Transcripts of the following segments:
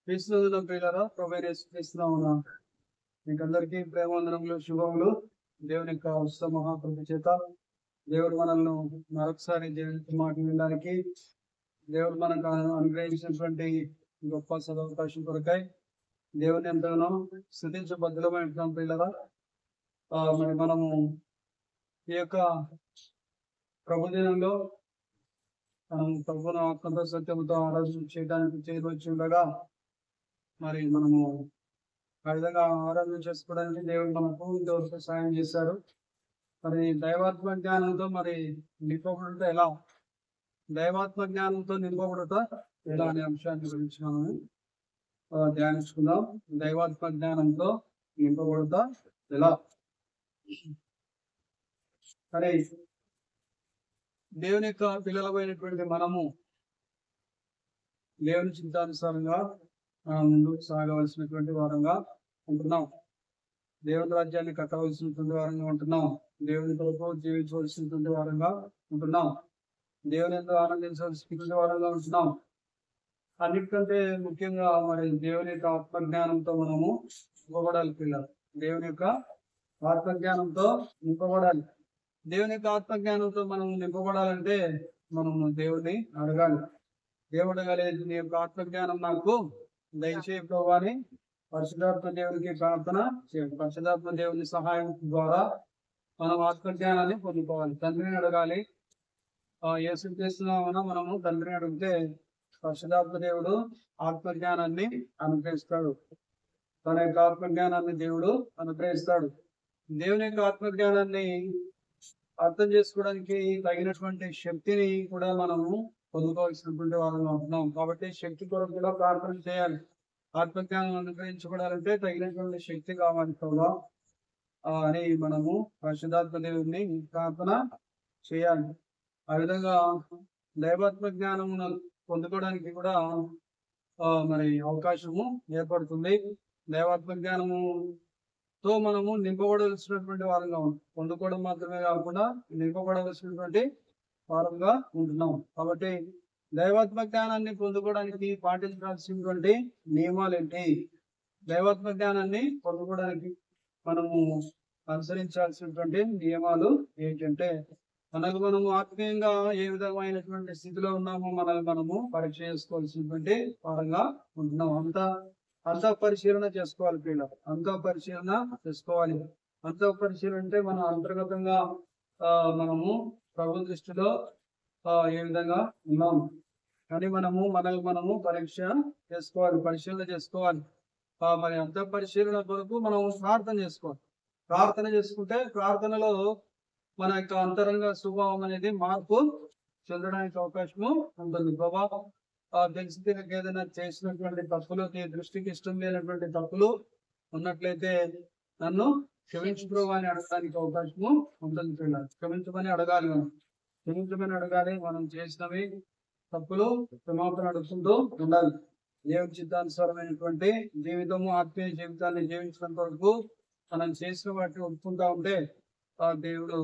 క్రీస్తునందున ప్రియులారా, ప్రభువైన యేసుక్రీస్తునామమున మీకందరికీ ప్రేమవందనములు, శుభములు. దేవుని యొక్క ఉచిత మహాకృప చేత దేవుడు మనల్ని మరొకసారి దేవుని మాట వినడానికి దేవుడు మనకు అనుగ్రహించినటువంటి గొప్ప సదవకాశం కొరకై దేవుని ఎంతగానో స్తుతించబద్ధులమైన ప్రియులారా, మరి మనము ఈ యొక్క ప్రభు దినంలో మనం ప్రభువును ఆత్మతో సత్యంతో ఆరాధన చేయడానికి చేయవచ్చు ఉండగా, మరి మనము ఆ విధంగా ఆరాధన చేసుకోవడానికి దేవుడు మనకు ఇంతవరకు సాయం చేశారు. మరి దైవాత్మ జ్ఞానంతో మరి నింపబడుట ఎలా, దైవాత్మ జ్ఞానంతో నింపబడుట ఎలా అనే అంశాన్ని గురించి మనం ధ్యానించుకుందాం. దైవాత్మ జ్ఞానంతో నింపబడుట ఎలా. సరే, దేవుని యొక్క పిల్లలమైనటువంటి మనము దేవుని చిత్తానుసారంగా ముందుకు సాగవలసినటువంటి వారంగా ఉంటున్నాం. దేవుని రాజ్యాన్ని కట్టవలసినటువంటి వారంగా ఉంటున్నాం. దేవుని కొరకు జీవించవలసినటువంటి వారంగా ఉంటున్నాం. దేవుని ఎంతో ఆనందించవలసినటువంటి వారంగా ఉంటున్నాం. అన్నిటికంటే ముఖ్యంగా మరి దేవుని యొక్క ఆత్మజ్ఞానంతో మనము నింపబడాలి. పిల్లలు దేవుని యొక్క ఆత్మజ్ఞానంతో నింపబడాలి. దేవుని యొక్క ఆత్మజ్ఞానంతో మనం నింపబడాలంటే మనము దేవుని అడగాలి. దేవుడు అడగాలి, నీ యొక్క ఆత్మజ్ఞానం నాకు దయచేయ ప్రభువా అని పరిశుద్ధాత్మ దేవునికి ప్రార్థన చేయండి. పరిశుద్ధాత్మ దేవుని సహాయం ద్వారా మనం ఆత్మజ్ఞానాన్ని పొందుకోవాలి. తండ్రిని అడగాలి. యేసు చేస్తున్నామన్నా మనము తండ్రిని అడిగితే పరిశుద్ధాత్మ దేవుడు ఆత్మజ్ఞానాన్ని అనుగ్రహిస్తాడు. తన యొక్క ఆత్మజ్ఞానాన్ని దేవుడు అనుగ్రహిస్తాడు. దేవుని యొక్క ఆత్మజ్ఞానాన్ని అర్థం చేసుకోవడానికి తగినటువంటి శక్తిని కూడా మనము పొందుకోవాల్సినటువంటి వాళ్ళని ఉంటున్నాం. కాబట్టి శక్తి కొరకు కూడా ప్రార్థన చేయాలి. ఆత్మజ్ఞానం అనుగ్రహించుకోవాలంటే తగినటువంటి శక్తి కావాలి కదా అని మనము పరిశుద్ధాత్మ దేవుని ప్రార్థన చేయాలి. ఆ విధంగా దైవాత్మ జ్ఞానం పొందుకోవడానికి కూడా మరి అవకాశము ఏర్పడుతుంది. దైవాత్మ జ్ఞానముతో మనము నింపబడవలసినటువంటి వారంగా పొందుకోవడం మాత్రమే కాకుండా నింపబడవలసినటువంటి వారంగా ఉంటున్నాం. కాబట్టి దైవాత్మ జ్ఞానాన్ని పొందుకోవడానికి పాటించాల్సినటువంటి నియమాలు ఏంటి, దైవాత్మ జ్ఞానాన్ని పొందుకోవడానికి మనము అనుసరించాల్సినటువంటి నియమాలు ఏంటంటే, మనము ఆత్మీయంగా ఏ విధమైనటువంటి స్థితిలో ఉన్నామో మనము పరీక్ష చేసుకోవాల్సినటువంటి వారంగా ఉంటున్నాం. అంత పరిశీలన చేసుకోవాలి. పిల్లలు అంత పరిశీలన చేసుకోవాలి. అంత పరిశీలన అంటే మనం అంతర్గతంగా మనము ప్రభు దృష్టిలో ఏ విధంగా ఉన్నాం అని మనము పరీక్ష చేసుకోవాలి, పరిశీలన చేసుకోవాలి. మరి అంత పరిశీలన కొరకు మనం ప్రార్థన చేసుకోవాలి. ప్రార్థన చేసుకుంటే ప్రార్థనలో మన యొక్క అంతరంగ స్వభావం అనేది మార్పు చెందడానికి అవకాశము ఉంటుంది. ప్రభావం తెలిసి ఏదైనా చేసినటువంటి తప్పులు, నీ దృష్టికి ఇష్టం లేనటువంటి తప్పులు ఉన్నట్లయితే నన్ను క్షమించు ప్రభు అని అడగడానికి అవకాశము ఉంటుంది. పిల్లలు క్షమించమని అడగాలి. క్షమించమని అడగాలి. మనం చేసినవి తప్పులు క్షమాపణ అడుగుతుంటూ ఉండాలి. దేవుని చిత్తానుసారమైనటువంటి జీవితము, ఆత్మీయ జీవితాన్ని జీవించడం కొరకు మనం చేసిన వాటిని ఒప్పుకుంటా ఉంటే ఆ దేవుడు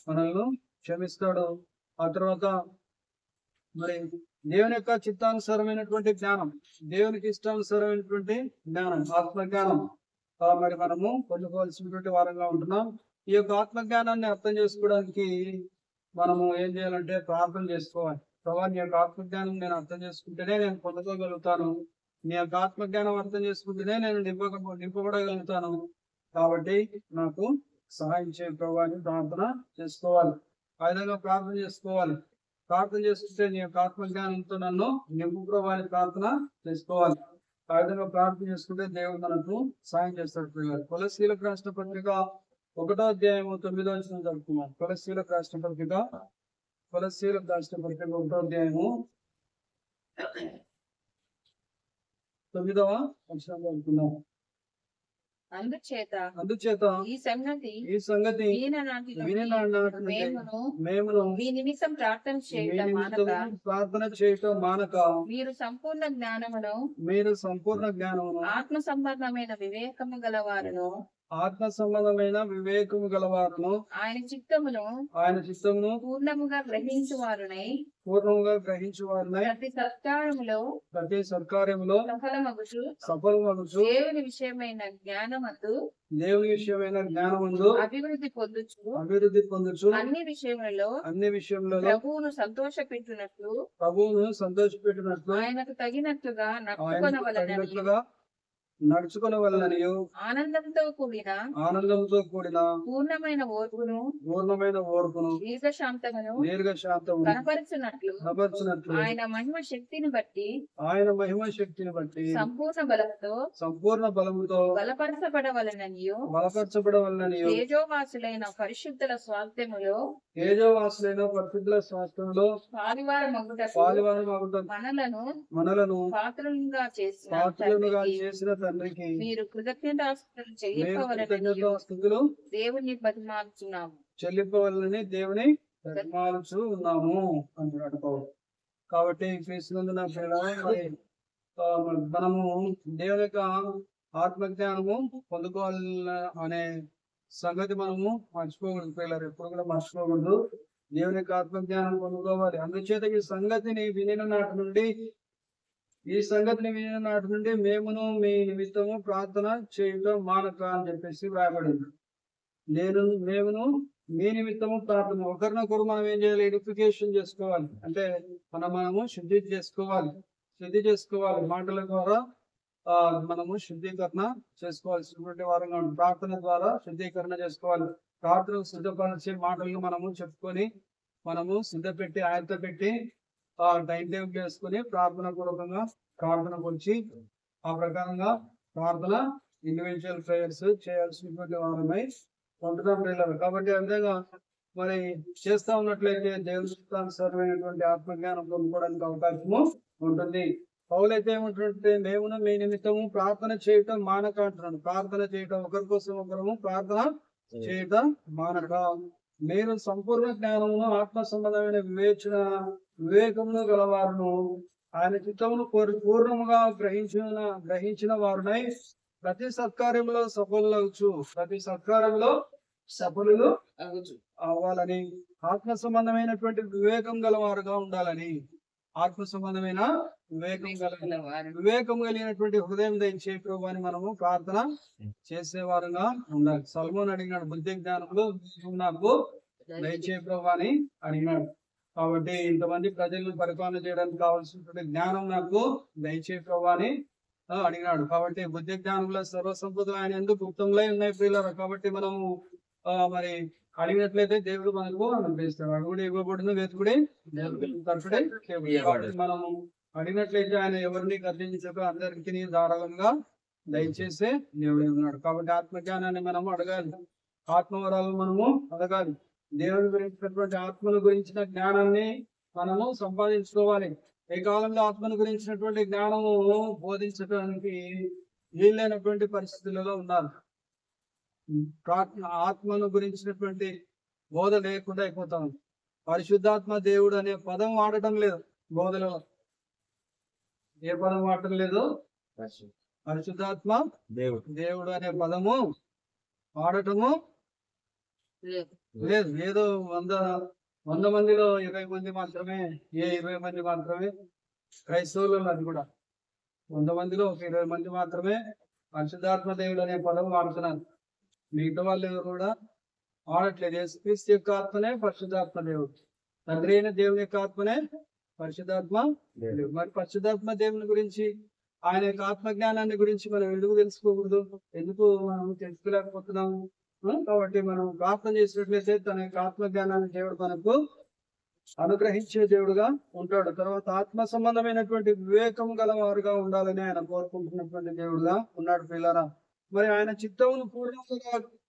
మనల్ని క్షమిస్తాడు. ఆ తర్వాత మరి దేవుని యొక్క చిత్తానుసారమైనటువంటి జ్ఞానం, దేవునికి ఇష్టానుసారమైనటువంటి జ్ఞానం, ఆత్మజ్ఞానం మరి మనము పొందుకోవాల్సినటువంటి వారంగా ఉంటున్నాం. ఈ యొక్క ఆత్మజ్ఞానాన్ని అర్థం చేసుకోవడానికి మనము ఏం చేయాలంటే ప్రార్థన చేసుకోవాలి. ప్రభావ నీ యొక్క ఆత్మజ్ఞానం నేను అర్థం చేసుకుంటేనే నేను పొందుకోగలుగుతాను. నీ యొక్క ఆత్మజ్ఞానం అర్థం చేసుకుంటేనే నేను నింపబడగలుగుతాను. కాబట్టి నాకు సహాయం చేయ ప్రభావ అని ప్రార్థన చేసుకోవాలి. ఆ విధంగా ప్రార్థన చేసుకోవాలి. ప్రార్థన చేసుకుంటే నీ యొక్క ఆత్మజ్ఞానంతో నన్ను నింపు ప్రభావ అని ప్రార్థన చేసుకోవాలి. ఆ విధంగా ప్రార్థన చేసుకుంటే దేవుడు మనకు సాయం చేస్తాడు. కొలస్సీలకు రాసిన పత్రిక 1వ అధ్యాయం 9వ వచనం చదువుకున్నాం. కొలస్సీలకు రాసిన పత్రిక 1వ అధ్యాయము 9వ వచనం చదువుకున్నాం. అందుచేత ఈ సంగతి మేము మీ నిమిత్తం ప్రార్థన చేయటం మానక మీరు సంపూర్ణ జ్ఞానమును ఆత్మ సంబంధమైన వివేకము గలవారును ఆత్మ సంబంధమైన వివేకము గలవారును ఆయన చిత్తమును పూర్ణముగా గ్రహించువారునై ప్రతి సత్కారములో సఫలమగుచు దేవుని విషయమైన జ్ఞానమందు అభివృద్ధి పొందుచు అన్ని విషయములలో ప్రభువును సంతోషపెట్టునట్లు ఆయనకు తగినట్లుగా నడుచుకొనవలెనని ఆనందంతో కూడిన పూర్ణమైన ఓర్పును దీర్ఘశాంతమును కనపరచునట్లు ఆయన మహిమ శక్తిని బట్టి సంపూర్ణ బలముతో బలపరచబడవలెనని తేజోవాసులైన పరిశుద్ధుల స్వాస్థ్యములో పాలువారమగుటకు మనలను పాత్రలుగా చేసిన తండ్రికి మీరు కృతజ్ఞతాస్తుతులు దేవుని బతిమాలుచున్నాము చెల్లిపోవాలని దేవుని బతిమాలుచు ఉన్నాము అంటున్నాడు పౌలు. కాబట్టి క్రీస్తునందున మనము దేవుని యొక్క ఆత్మజ్ఞానము పొందుకోవాలి అనే సంగతి మనము మర్చిపోకూడదు పిల్లలు, ఎప్పుడు కూడా మర్చిపోకూడదు. దేవుని యొక్క ఆత్మజ్ఞానం పొందుకోవాలి. అందుచేత ఈ సంగతిని వినిన నాటి నుండి మేమును మీ నిమిత్తము ప్రార్థన చేయడం మానక అని చెప్పేసి వ్రాయబడింది. మేమును మీ నిమిత్తము ప్రార్థన, ఒకరినొకరు మనం ఏం చేయాలి? ఎడిఫికేషన్ చేసుకోవాలి. అంటే మనము శుద్ధి చేసుకోవాలి. మాటల ద్వారా మనము శుద్ధీకరణ చేసుకోవాల్సినటువంటి వారంగా ఉంది. ప్రార్థన ద్వారా శుద్ధీకరణ చేసుకోవాలి. ప్రార్థన సిద్ధపరిచే మాటలను మనము చెప్పుకొని మనము సిద్ధపెట్టి ఆయనతో పెట్టి టైం టేబుల్ చేసుకుని ప్రార్థన పూర్వకంగా ప్రార్థన గురించి ఆ ప్రకారంగా ప్రార్థన ఇండివిజువల్ ప్రేయర్స్ చేయాల్సినటువంటి వారమై ఉంటున్నాం పిల్లలు. కాబట్టి అంతేగా మరి చేస్తా ఉన్నట్లయితే దేవునికైనటువంటి ఆత్మజ్ఞానం పొందుకోవడానికి అవకాశము ఉంటుంది. పౌలైతే ఏమంటుంటే మేమును మీ నిమిత్తము ప్రార్థన చేయటం మానక అంటున్నాడు. ప్రార్థన చేయటం, ఒకరి కోసం ఒకరము ప్రార్థన చేయటం మానక మీరు సంపూర్ణ జ్ఞానమును ఆత్మ సంబంధమైన వివేకమును గలవారును ఆయన చిత్తమును పూర్ణముగా గ్రహించిన వారునై ప్రతి సత్కార్యంలో సఫలులు అవ్వాలని, ఆత్మ సంబంధమైనటువంటి వివేకం గలవారుగా ఉండాలని, వివేకం కలిగినటువంటి హృదయం దయచే ప్రభు అని మనము ప్రార్థన చేసేవారుగా ఉండాలి. సల్మోన్ అడిగినాడు, బుద్ధి జ్ఞానంలో నాకు దయచే ప్రభు అని అడిగినాడు. కాబట్టి ఇంతమంది ప్రజలను పరిపాలన చేయడానికి కావాల్సినటువంటి జ్ఞానం నాకు దయచే ప్రభు అని అడిగినాడు. కాబట్టి బుద్ధి జ్ఞానంలో సర్వసంపద ఆయన ఎందుకు గుప్తంలో ఉన్నాయి ప్రియులారా. కాబట్టి మనము మరి అడిగినట్లయితే దేవుడు మనకు అనుగ్రహిస్తాడు. అడుగుడు ఇవ్వబడును, వెతుకుడి తట్టుడే. మనము అడిగినట్లయితే ఆయన ఎవరిని గర్జించక అందరికీ ధారాళంగా దయచేసే దేవుడే ఉన్నాడు. కాబట్టి ఆత్మజ్ఞానాన్ని మనము అడగాలి, ఆత్మవరాలు మనము అడగాలి. దేవుని గురించినటువంటి ఆత్మను గురించిన జ్ఞానాన్ని మనము సంపాదించుకోవాలి. ఈ కాలంలో ఆత్మను గురించినటువంటి జ్ఞానము బోధించడానికి వీలైనటువంటి పరిస్థితులలో ఉన్నారు. ఆత్మను గురించినటువంటి బోధ లేకుండా అయిపోతాం. పరిశుద్ధాత్మ దేవుడు అనే పదం వాడటం లేదు బోధలో. ఏ పదం వాడటం లేదు? పరిశుద్ధాత్మ దేవుడు అనే పదము వాడటము లేదు. ఏదో 100 మందిలో 20 మంది మాత్రమే, 20 మంది మాత్రమే క్రైస్తవులు. అది కూడా 100 మందిలో ఒక 20 మంది మాత్రమే పరిశుద్ధాత్మ దేవుడు అనే పదం వాడుతున్నారు. మిగతా వాళ్ళు ఎవరు కూడా వాడట్లేదు. యేసుక్రీస్తు యొక్క ఆత్మనే పరిశుద్ధాత్మ దేవుడు, తండ్రి అయిన దేవుని యొక్క ఆత్మనే పరిశుద్ధాత్మ దేవుడు. మరి పరిశుద్ధాత్మ దేవుని గురించి, ఆయన యొక్క ఆత్మజ్ఞానాన్ని గురించి మనం ఎందుకు తెలుసుకోకూడదు? ఎందుకు మనం తెలుసుకోలేకపోతున్నాము? కాబట్టి మనం ప్రార్థన చేసినట్లయితే తన యొక్క ఆత్మజ్ఞానాన్ని దేవుడు మనకు అనుగ్రహించే దేవుడుగా ఉంటాడు. తర్వాత ఆత్మ సంబంధమైనటువంటి వివేకం గలవారుగా ఉండాలని ఆయన కోరుకుంటున్నటువంటి దేవుడుగా ఉన్నాడు పిల్లరా. మరి ఆయన చిత్తమును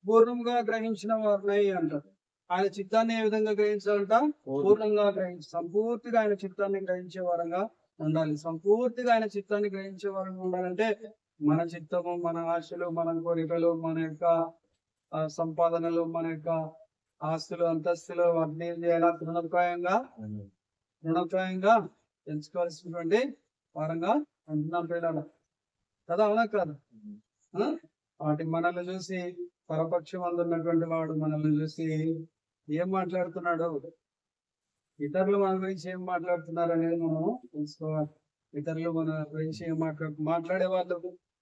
పూర్ణంగా గ్రహించిన వారినై అంటారు. ఆయన చిత్తాన్ని ఏ విధంగా గ్రహించాలంట? పూర్ణంగా సంపూర్తిగా ఆయన చిత్తాన్ని గ్రహించే వారంగా ఉండాలి. సంపూర్తిగా ఆయన చిత్తాన్ని గ్రహించే వారంగా ఉండాలంటే మన చిత్తము, మన ఆశలు, మన కోరికలు, మన యొక్క సంపాదనలు, మన యొక్క ఆస్తులు, అంతస్తులు అన్ని తృణప్రాయంగా ఎంచుకోవాల్సినటువంటి వారంగా అంటున్నాం పిల్లలు కదా, అవునా కాదు? వాటి మనల్ని చూసి పరపక్షం అందున్నటువంటి వాడు మనల్ని చూసి ఏం మాట్లాడుతున్నాడు, ఇతరులు మన గురించి ఏం మాట్లాడుతున్నారు అనేది మనం తెలుసుకోవాలి. ఇతరులు మన గురించి ఏం మాట్లాడే వాళ్ళు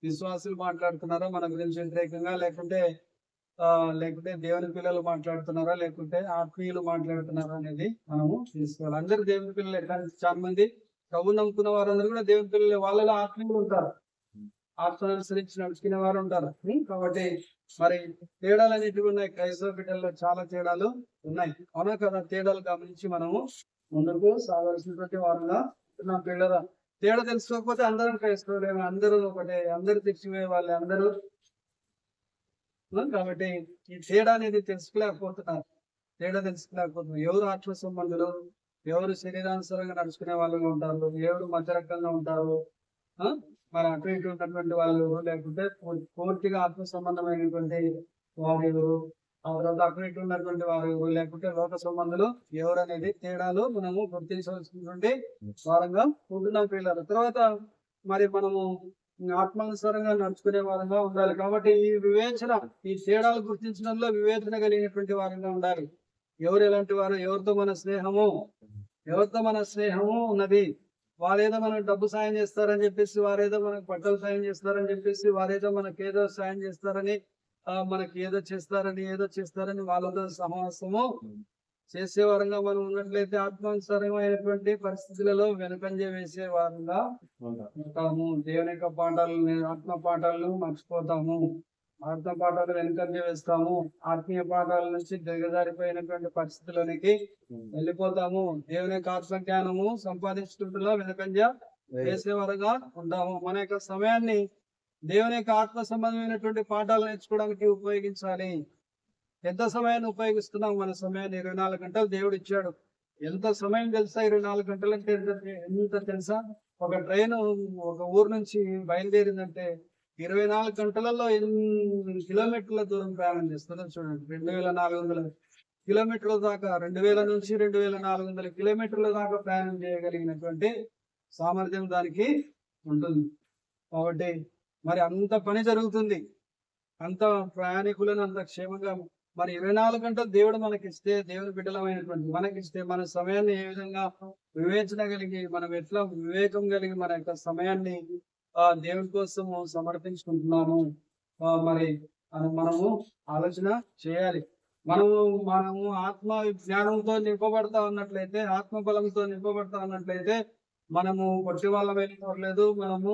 విశ్వాసులు మాట్లాడుతున్నారా మన గురించి వ్యతిరేకంగా, లేకుంటే లేకుంటే దేవుని పిల్లలు మాట్లాడుతున్నారా, లేకుంటే ఆత్మీయులు మాట్లాడుతున్నారా అనేది మనము తెలుసుకోవాలి. అందరూ దేవుని పిల్లలు ఎట్లా, చాలా మంది ప్రభు నమ్ముకున్న వారందరూ కూడా దేవుని పిల్లలు, వాళ్ళలో ఆత్మీయులు ఉంటారు, ఆత్మను అనుసరించి నడుచుకునే వారు ఉంటారు. కాబట్టి మరి తేడాలు అనేటివి ఉన్నాయి. క్రైస్తవ బిడ్డల్లో చాలా తేడాలు ఉన్నాయి, అవునా కదా? తేడాలు గమనించి మనము ముందుకు సాగాల్సినటువంటి వారుగా నా పిల్లల తేడా తెలుసుకోకపోతే అందరం క్రైస్తవులేము, అందరూ ఒకటే, అందరూ తెచ్చిపోయే వాళ్ళే అందరూ. కాబట్టి ఈ తేడా అనేది తెలుసుకోలేకపోతున్నారు. ఎవరు ఆత్మ సంబంధులు, ఎవరు శరీరానుసారంగా నడుచుకునే వాళ్ళుగా ఉంటారు, ఎవరు మధ్యరకంగా ఉంటారు, మరి అటు ఇటు ఉన్నటువంటి వాళ్ళు, లేకుంటే పూర్తిగా ఆత్మ సంబంధమైనటువంటి వారు ఎవరు, ఆ తర్వాత అటు ఇటు ఉన్నటువంటి వారు ఎవరు, లేకుంటే లోక సంబంధులు ఎవరు అనేది తేడాలు మనము గుర్తించవలసినటువంటి వారంగా ఉంటున్నాం పిల్లలు. తర్వాత మరి మనము ఆత్మానుసారంగా నడుచుకునే వారంగా ఉండాలి. కాబట్టి ఈ వివేచన, ఈ తేడాలు గుర్తించడంలో వివేచన కలిగినటువంటి వారంగా ఉండాలి. ఎవరు ఎలాంటి వారు, ఎవరితో మన స్నేహము ఉన్నది, వారేదో మనకు డబ్బు సాయం చేస్తారని చెప్పేసి, వారేదో మనకు బట్టలు సాయం చేస్తారని చెప్పేసి, వారేదో మనకేదో సాయం చేస్తారని, మనకి ఏదో చేస్తారని వాళ్ళతో సహవాసము చేసే వారంగా మనం ఉన్నట్లయితే ఆత్మానుసారమైనటువంటి పరిస్థితులలో వెనుకంజ వేసే వారంగా ఉంటాము. దేవుని యొక్క ఆత్మ పాఠాలను మర్చిపోతాము, ఆత్మ పాఠాలు వెనుకంజ వేస్తాము, ఆత్మీయ పాఠాల నుంచి దిగజారిపోయినటువంటి పరిస్థితులకి వెళ్ళిపోతాము. దేవుని యొక్క ఆత్మ జ్ఞానము సంపాదించుకుంటున్నా వెనుకంజ వేసేవారుగా ఉంటాము. మన యొక్క సమయాన్ని దేవుని యొక్క ఆత్మ సంబంధమైనటువంటి పాఠాలు నేర్చుకోవడానికి ఉపయోగించాలి. ఎంత సమయాన్ని ఉపయోగిస్తున్నాం? మన సమయాన్ని 24 గంటలు దేవుడు ఇచ్చాడు. ఎంత సమయం తెలుసా? 24 గంటలు అంటే ఎంత తెలుసా? ఒక ట్రైన్ ఒక ఊరు నుంచి బయలుదేరిందంటే 24 గంటలలో 8 కిలోమీటర్ల దూరం ప్రయాణం చేస్తుందని చూడండి. 2400 కిలోమీటర్ల దాకా, 2000 నుంచి 2400 కిలోమీటర్ల దాకా ప్రయాణం చేయగలిగినటువంటి సామర్థ్యం దానికి ఉంటుంది. కాబట్టి మరి అంత పని జరుగుతుంది, అంత ప్రయాణికులను అంత క్షేమంగా మరి 24 గంటలు దేవుడు మనకిస్తే, దేవుని బిడ్డలమైనటువంటి మనకిస్తే, మన సమయాన్ని ఏ విధంగా వివేచన కలిగి, మనం ఎట్లా వివేకం కలిగి మన యొక్క సమయాన్ని దేవుని కోసము సమర్పించుకుంటున్నాము, మరి మనము ఆలోచన చేయాలి. మనము ఆత్మ జ్ఞానంతో నింపబడతా ఉన్నట్లయితే, ఆత్మ బలంతో నింపబడతా ఉన్నట్లయితే, మనము పొట్టి వాళ్ళమైనా పర్లేదు, మనము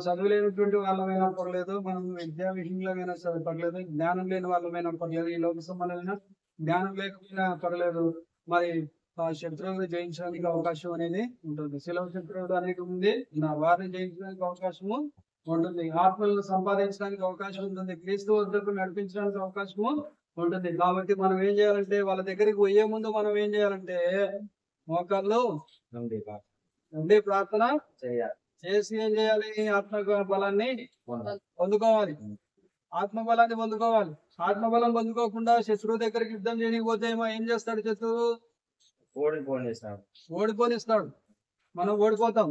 చదువులేనటువంటి వాళ్ళమైనా పర్లేదు, మనము విద్యా విషయంలోమైనా పర్లేదు, జ్ఞానం లేని వాళ్ళమైనా పర్లేదు, ఈ లోక సంబంధమైన జ్ఞానం లేకపోయినా పర్లేదు, మరి శత్రువులు జయించడానికి అవకాశం అనేది ఉంటుంది. శిలవ శత్రువులు అనేది ఉంది, వారిని జయించడానికి అవకాశము ఉంటుంది, ఆత్మలను సంపాదించడానికి అవకాశం ఉంటుంది, క్రీస్తు వద్దకు నడిపించడానికి అవకాశము ఉంటుంది. కాబట్టి మనం ఏం చేయాలంటే, వాళ్ళ దగ్గరికి పోయే ముందు మనం ఏం చేయాలంటే, మోకాళ్ళు నుండి ప్రార్థన చేసి ఏం చేయాలి? ఆత్మ బలాన్ని పొందుకోవాలి. ఆత్మబలాన్ని పొందుకోవాలి. ఆత్మబలం పొందుకోకుండా శత్రువు దగ్గరికి యుద్ధం చేయకపోతే ఏం చేస్తాడు? శత్రువు ఓడిపోనిస్తాడు. మనం ఓడిపోతాం.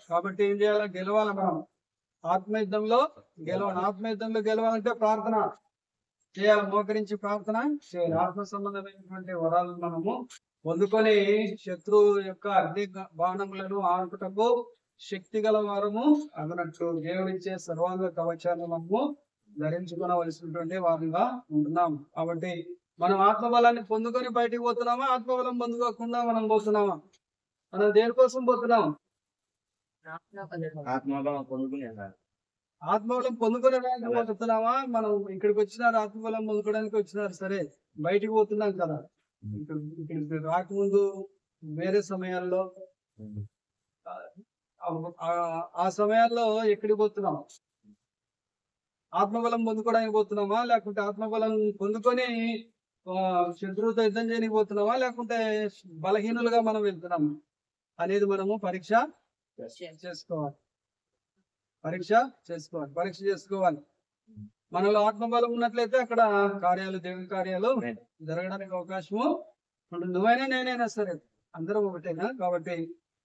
కాబట్టి ఏం చేయాలి? గెలవాలి. మనం ఆత్మయుద్ధంలో గెలవాలంటే ప్రార్థన చేయాలి, మోకరించి ప్రార్థన చేయాలి. ఆత్మ సంబంధమైనటువంటి వరాలను మనము పొందుకొని శత్రువు యొక్క అగ్ని బాణములను ఆర్పుటకు శక్తి గల వారము అన్నట్టు దేవుడిచ్చే సర్వాంగ కవచాన్ని మనము ధరించుకోవలసినటువంటి వారంగా ఉంటున్నాం. కాబట్టి మనం ఆత్మబలాన్ని పొందుకొని బయటికి పోతున్నామా? ఆత్మబలం పొందుకోకుండా మనం పోతున్నామా? మనం దేనికోసం పోతున్నాం? ఆత్మబలం పొందుకోవడానికి పోతున్నామా? మనం ఇక్కడికి వచ్చినారు, ఆత్మబలం పొందుకోవడానికి వచ్చినారు, సరే బయటికి పోతున్నాం కదా. ఇక్కడికి రాకముందు వేరే సమయాల్లో, ఆ సమయాల్లో ఎక్కడికి పోతున్నాం? ఆత్మబలం పొందుకోవడానికి పోతున్నామా? లేకుంటే ఆత్మబలం పొందుకొని శత్రువుతో యుద్ధం చేయడానికి పోతున్నామా? లేకుంటే బలహీనులుగా మనం వెళ్తున్నామా అనేది మనము పరీక్ష చేసుకోవాలి. మనలో ఆత్మబలం ఉన్నట్లయితే అక్కడ దేవుని కార్యాలు జరగడానికి అవకాశము ఉంటుంది. నువ్వైనా నేనైనా సరే అందరం ఒకటేనా? కాబట్టి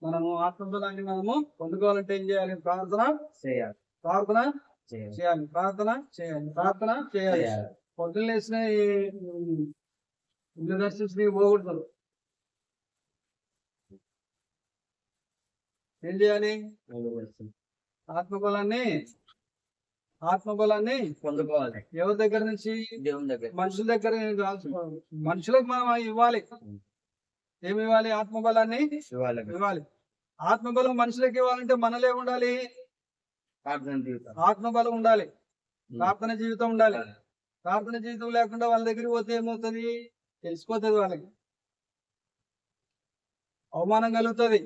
మనము ఆత్మబలాన్ని మనము పొందుకోవాలంటే ఏం చేయాలి? ప్రార్థన చేయాలి, ప్రార్థన చేయాలి, ప్రార్థన చేయాలి. పొద్దున్న లేచిన ఇల్లు దర్శించి పోకూడదు. ఏం చేయాలి? ఆత్మబలాన్ని పొందుకోవాలి. ఎవరి దగ్గర నుంచి? దేవుని దగ్గర. మనుషుల దగ్గర మనుషులకు మనం ఇవ్వాలి. ఏమి ఇవ్వాలి? ఆత్మబలాన్ని ఇవ్వాలి. ఆత్మబలం మనుషులకు ఇవ్వాలంటే మనలో ఉండాలి, ఆత్మబలం ఉండాలి, ప్రార్థన జీవితం ఉండాలి. ప్రార్థన జీవితం లేకుండా వాళ్ళ దగ్గరికి పోతే ఏమవుతుంది? తెలిసిపోతుంది, వాళ్ళకి అవమానం కలుగుతుంది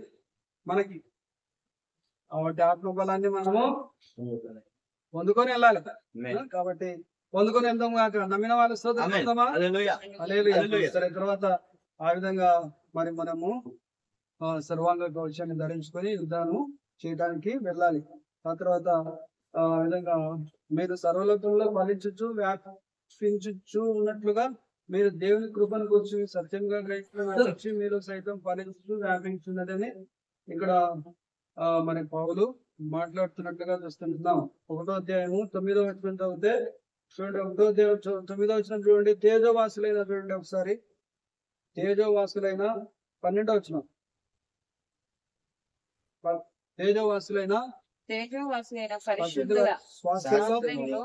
మనకి. కాబట్టి ఆత్మబలాన్ని మనము పొందుకొని వెళ్ళాలి. కాబట్టి పొందుకొని వెళ్దాం కాక నమ్మిన వాళ్ళు సరే. తర్వాత ఆ విధంగా మరి మనము సర్వాంగ కవచాన్ని ధరించుకొని యుద్ధాన్ని చేయడానికి వెళ్ళాలి. ఆ తర్వాత ఆ విధంగా మీరు సర్వలోకంలో ఫలించు వ్యాపించు ఉన్నట్లుగా మీరు దేవుని కృపను కూర్చి సత్యంగా గ్రహించి మీరు సైతం ఫలించు వ్యాపించున్నదని ఇక్కడ మన పౌలు మాట్లాడుతున్నట్లుగా చూస్తున్నాం. 1వ అధ్యాయము 9వ వచనం చదివితే చూడండి. 1వ అధ్యాయం 9వ వచనం చూడండి. తేజోవాసులైన చూడండి ఒకసారి. తేజోవాసులైన 12వ వచనం. తేజోవాసులైన పరిశుద్ధుల స్వాస్థ్యంలో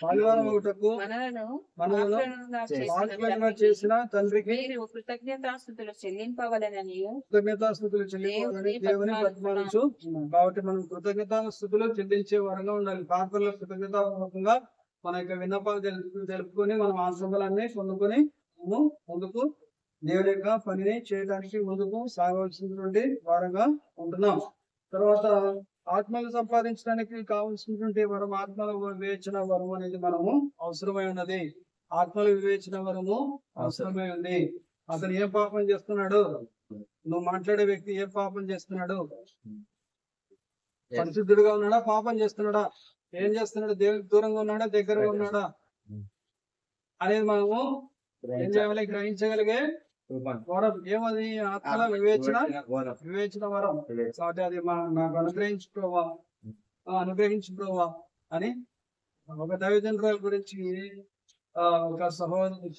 పాలువారమగుటకు మనలను చేసిన తండ్రికి కృతజ్ఞతాస్తుతులు చెల్లింపవలెనని దేవుని బతిమాలుచు. కాబట్టి మనం కృతజ్ఞతాస్తుతులు చెల్లించే వరంగా ఉండాలి. ప్రార్థనలో కృతజ్ఞతాపూర్వకంగా మన యొక్క విన్నపాలు తెలుపుకొని మనం ఆశ్రమాలన్నీ పొందుకొని ముందుకు దేవుని యొక్క పనిని చేయడానికి ముందుకు సాగవలసినటువంటి వారంగా ఉంటున్నాం. తర్వాత ఆత్మలు సంపాదించడానికి కావలసినటువంటి వరం, ఆత్మల వివేచన వరం అనేది మనము అవసరమై ఉన్నది. ఆత్మల వివేచన వరము అవసరమై ఉంది. అతను ఏం పాపం చేస్తున్నాడు? నువ్వు మాట్లాడే వ్యక్తి ఏం పాపం చేస్తున్నాడు? పరిశుద్ధుడుగా ఉన్నాడా? పాపం చేస్తున్నాడా? ఏం చేస్తున్నాడు? దేవుడికి దూరంగా ఉన్నాడా? దగ్గరగా ఉన్నాడా అనేది మనము ఏం చేయాలి? గ్రహించగలిగే వరం ఏమది? ఆత్మల వివేచన వరం. కాబట్టి అది నాకు అనుగ్రహించుకోవా అని ఒక దైవజనురాల గురించి ఒక సహోదరుడు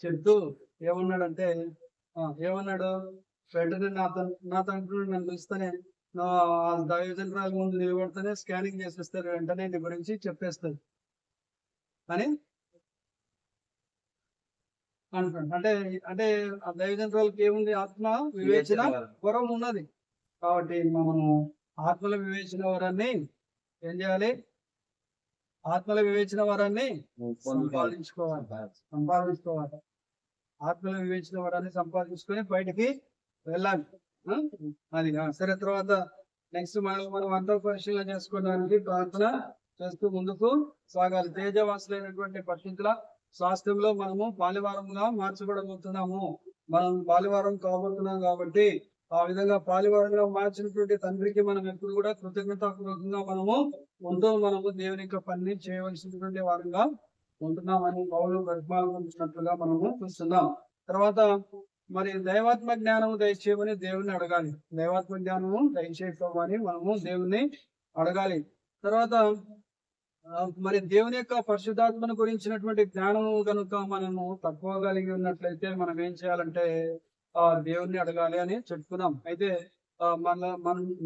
చెప్తూ ఏమన్నాడంటే, ఏమన్నాడు? వెంటనే నా తండ్రి నన్ను చూస్తేనే దైవజనురాల ముందు నిలబడితేనే స్కానింగ్ చేసేస్తారు, వెంటనే నీ గురించి చెప్పేస్తారు అని అంటాడు. అంటే ఆ దైవజనురాలకి ఏముంది? ఆత్మ వివేచన వరం ఉన్నది. కాబట్టి మనము ఆత్మల వివేచన వరాన్ని ఏం చేయాలి? ఆత్మల వివేచన వరాన్ని సంపాదించుకోవాలి. ఆత్మల వివేచన వరాన్ని సంపాదించుకొని బయటికి వెళ్ళాలి. అది సరే. తర్వాత నెక్స్ట్ మనం అంత పరిశీలన చేసుకోవడానికి ప్రార్థన చేస్తూ ముందుకు సాగాలి. తేజవాసులైనటువంటి పరిస్థితుల స్వాస్థ్యంలో మనము పాలివారంగా మార్చబడబోతున్నాము. మనం పాలివారం కాబోతున్నాం. కాబట్టి ఆ విధంగా పాలివారంగా మార్చినటువంటి తండ్రికి మనం ఎప్పుడు కూడా కృతజ్ఞతాపూర్వకంగా మనము దేవుని యొక్క పనిని చేయవలసినటువంటి వారంగా ఉంటున్నామని పౌలు బ్రతిమాలుకుంటున్నట్లుగా మనము చూస్తున్నాం. తర్వాత మరి దైవాత్మ జ్ఞానము దయచేయమని దేవుని అడగాలి. దైవాత్మ జ్ఞానము దయచేయమని మనము దేవుని అడగాలి. తర్వాత మరి దేవుని యొక్క పరిశుద్ధాత్మను గురించినటువంటి జ్ఞానము కనుక మనము తక్కువ కలిగి ఉన్నట్లయితే మనం ఏం చేయాలంటే దేవుణ్ణి అడగాలి అని చెప్పుకున్నాం. అయితే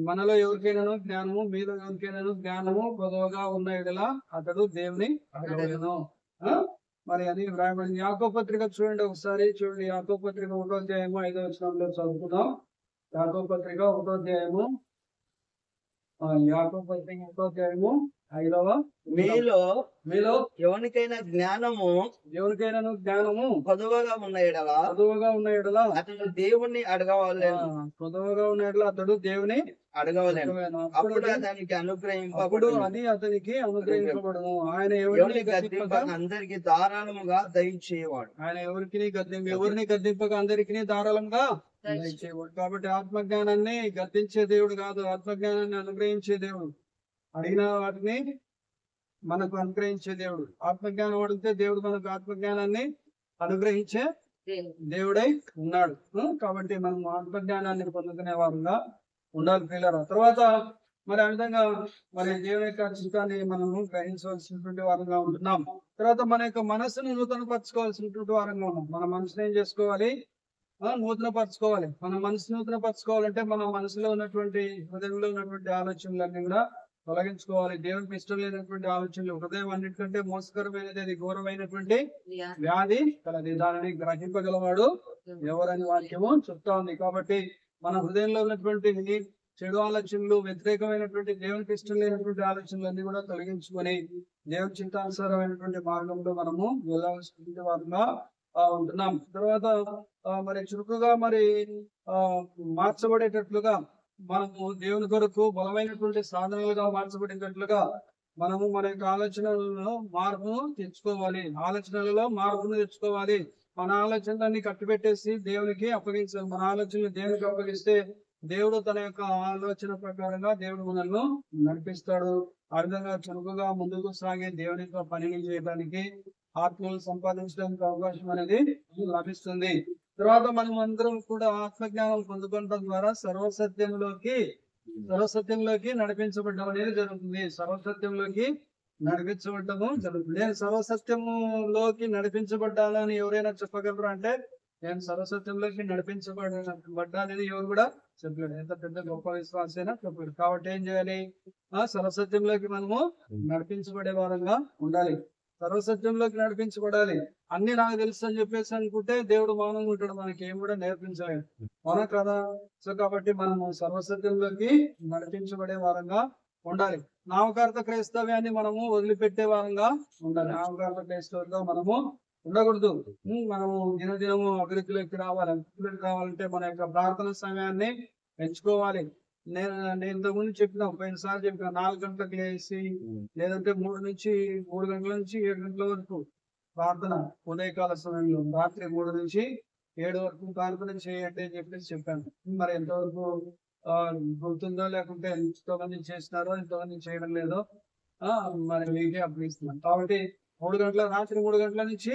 మనలో ఎవరికైనాను జ్ఞానము, మీలో ఎవరికైనాను జ్ఞానము పొదవగా ఉన్న ఎడల అతడు దేవుని అడగలేను మరి అని వ్రాయబడింది. యాకోబు పత్రిక చూడండి ఒకసారి. చూడండి, యాకోబు పత్రిక 1వ అధ్యాయము 5వ వచనంలో చదువుకుందాం. యాకోబు పత్రిక 1వ అధ్యాయము 5వ మీలో ఎవరికైనా జ్ఞానము పొదువుగా ఉన్న ఎడల అతడు దేవుణ్ణి అతడు దేవుని అడగవలేను. అప్పుడు అతనికి అనుగ్రహించబడును. ఆయన అందరికి ధారాళముగా దయచేయవాడు. ఆయన ఎవరిని గద్దింపక అందరికి ధారాళంగా దయచేయవాడు. కాబట్టి ఆత్మజ్ఞానాన్ని గద్దించే దేవుడు కాదు, ఆత్మజ్ఞానాన్ని అనుగ్రహించే దేవుడు. అడిగిన వాటిని మనకు అనుగ్రహించే దేవుడు. ఆత్మజ్ఞానం అడిగితే దేవుడు మనకు ఆత్మజ్ఞానాన్ని అనుగ్రహించే దేవుడై ఉన్నాడు. కాబట్టి మనం ఆత్మజ్ఞానాన్ని పొందుకునే వారుగా ఉండాలి పిల్లరా. తర్వాత మరి ఆ విధంగా మరి దేవుని యొక్క చిత్తాన్ని మనము గ్రహించవలసినటువంటి వారంగా ఉంటున్నాం. తర్వాత మన యొక్క మనస్సును నూతనపరచుకోవాల్సినటువంటి వారంగా ఉన్నాం. మన మనసును ఏం చేసుకోవాలి? నూతన పరచుకోవాలి. మన మనసు నూతన పరచుకోవాలంటే మన మనసులో ఉన్నటువంటి హృదయంలో ఉన్నటువంటి ఆలోచనలన్నీ కూడా తొలగించుకోవాలి. దేవునికి ఇష్టం లేనటువంటి ఆలోచనలు. హృదయం అన్నిటికంటే మోసకరమైనది, అది ఘోరమైనటువంటి వ్యాధి కలది, దానిని గ్రహింపగలవాడు ఎవరని వాక్యము చెప్తా ఉంది. కాబట్టి మన హృదయంలో ఉన్నటువంటి చెడు ఆలోచనలు, వ్యతిరేకమైనటువంటి దేవునికి ఇష్టం లేనటువంటి ఆలోచనలన్నీ కూడా తొలగించుకొని దేవుని చిత్తానుసారమైనటువంటి మార్గంలో మనము వెళ్ళవలసినటువంటి వారంగా ఉంటున్నాం. తర్వాత మరి చురుకుగా మరి మార్చబడేటట్లుగా మనము దేవుని కొరకు బలమైనటువంటి సాధనలుగా మార్చబడేటట్లుగా మనము మన యొక్క ఆలోచనలలో మార్పును తెచ్చుకోవాలి. మన ఆలోచనలన్నీ కట్టిపెట్టేసి దేవునికి అప్పగించాలి. మన ఆలోచనలు దేవునికి అప్పగిస్తే దేవుడు తన యొక్క ఆలోచన ప్రకారంగా దేవుడు మనల్ని నడిపిస్తాడు. ఆ విధంగా చురుకుగా ముందుకు సాగే దేవుని యొక్క పనిని చేయడానికి, ఆత్మలు సంపాదించడానికి అవకాశం అనేది లభిస్తుంది. తర్వాత మనం అందరం కూడా ఆత్మజ్ఞానం పొందుకోవడం ద్వారా సర్వసత్యంలోకి నడిపించబడడం అనేది జరుగుతుంది. నేను సర్వసత్యములోకి నడిపించబడ్డానని ఎవరైనా చెప్పగలరు అంటే, నేను సర్వసత్యంలోకి నడిపించబడ్డానని ఎవరు కూడా చెప్పలేడు. ఎంత పెద్ద గొప్ప విశ్వాసైనా చెప్పలేడు. కాబట్టి ఏం చేయాలి? సర్వసత్యంలోకి మనము నడిపించబడే వారంగా ఉండాలి. సర్వసత్యంలోకి నడిపించబడాలి. అన్ని నాకు తెలుసు అని చెప్పేసి అనుకుంటే దేవుడు మౌనంగా ఉంటాడు, మనకి ఏం కూడా నేర్పించలేదు. అవునా కదా? సో కాబట్టి మనము సర్వసత్యంలోకి నడిపించబడే వారంగా ఉండాలి. నామకార్థ క్రైస్తవ్యాన్ని మనము వదిలిపెట్టే వారంగా ఉండాలి. నామకార్థ క్రైస్తవులుగా మనము ఉండకూడదు. మనము దినదినము అభివృద్ధిలోకి రావాలంటే మన యొక్క ప్రార్థన సమయాన్ని పెంచుకోవాలి. నేను ఇంతకుముందు చెప్పిన, పోయినసారి చెప్పిన 4 గంటలకు లేసి, లేదంటే 3 గంటల నుంచి 7 గంటల వరకు ప్రార్థన, ఉదయకాల సమయంలో రాత్రి 3 నుంచి 7 వరకు ప్రార్థన చేయండి అని చెప్పేసి చెప్పాను. మరి ఎంతవరకు గుర్తుందో, లేకుంటే ఎంతమంది చేస్తున్నారో ఎంతమంది చేయడం లేదో మరి మీకే అప్పగిస్తున్నాను. కాబట్టి రాత్రి 3 గంటల నుంచి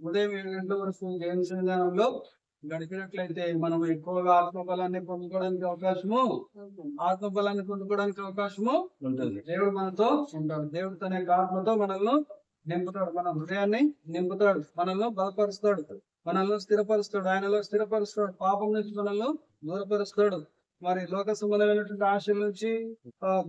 ఉదయం 7 గంటల వరకు దేవుని సన్నిధానంలో గడిపినట్లయితే మనం ఎక్కువగా ఆత్మబలాన్ని పొందుకోవడానికి అవకాశము ఉంటుంది. దేవుడు మనతో ఉంటాడు. దేవుడు తన యొక్క ఆత్మతో మనల్ని నింపుతాడు, మన హృదయాన్ని నింపుతాడు, మనల్ని బలపరుస్తాడు, మనల్ని స్థిరపరుస్తాడు, ఆయనలో స్థిరపరుస్తాడు. పాపం నుంచి మనల్ని దూరపరుస్తాడు. మరి లోక సంబంధమైనటువంటి ఆశల నుంచి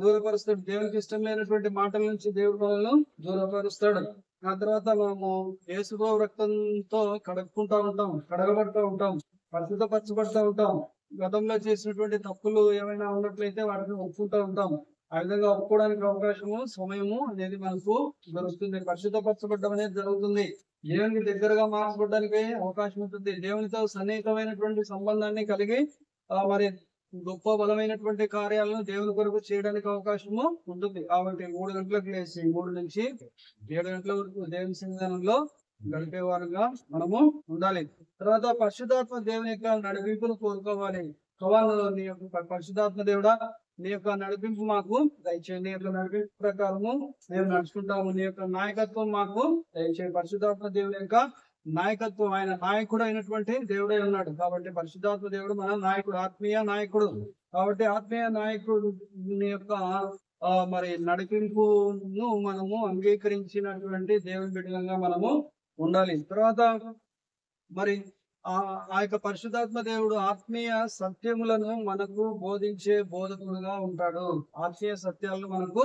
దూరపరుస్తాడు. దేవునికి ఇష్టం లేనటువంటి మాటల నుంచి దేవుడు మనల్ని దూరపరుస్తాడు. ఆ తర్వాత మనము యేసు రక్తంతో కడగబడుతూ ఉంటాం, పరిశుద్ధపరచబడుతూ ఉంటాం. గతంలో చేసినటువంటి తప్పులు ఏమైనా ఉన్నట్లయితే వాటిని ఒప్పుకుంటూ ఉంటాం. ఆ విధంగా ఒప్పుకోవడానికి అవకాశము, సమయము అనేది మనకు దొరుకుతుంది. పరిశుద్ధపరచబడ్డం అనేది జరుగుతుంది. దేవునికి దగ్గరగా మార్చబడడానికి అవకాశం ఉంటుంది. దేవునితో సన్నిహితమైనటువంటి సంబంధాన్ని కలిగి మరి గొప్ప బలమైనటువంటి కార్యాలను దేవుని కొరకు చేయడానికి అవకాశము ఉంటుంది. కాబట్టి 3 గంటలకు లేచి 3 నుంచి 7 గంటల వరకు దేవుని సన్నిధానంలో గడిపే వారంగా మనము ఉండాలి. తర్వాత పరిశుద్ధాత్మ దేవుని యొక్క నడిపింపును కోరుకోవాలి. నీ యొక్క పరిశుద్ధాత్మ దేవుడా, నీ యొక్క నడిపింపు మాకు దయచేయండి. నీ యొక్క నడిపింపు ప్రకారము మేము నడుచుకుంటాము. నీ యొక్క నాయకత్వం మాకు దయచేయండి. పరిశుద్ధాత్మ దేవుని యొక్క నాయకత్వం, ఆయన నాయకుడు అయినటువంటి దేవుడే ఉన్నాడు. కాబట్టి పరిశుద్ధాత్మ దేవుడు మన నాయకుడు, ఆత్మీయ నాయకుడు. కాబట్టి ఆత్మీయ నాయకుడు యొక్క మరి నడిపింపును మనము అంగీకరించినటువంటి దేవుని బిడ్డలంగా మనము ఉండాలి. తర్వాత మరి ఆ యొక్క పరిశుద్ధాత్మ దేవుడు ఆత్మీయ సత్యములను మనకు బోధించే బోధకుడుగా ఉంటాడు. ఆత్మీయ సత్యాలను మనకు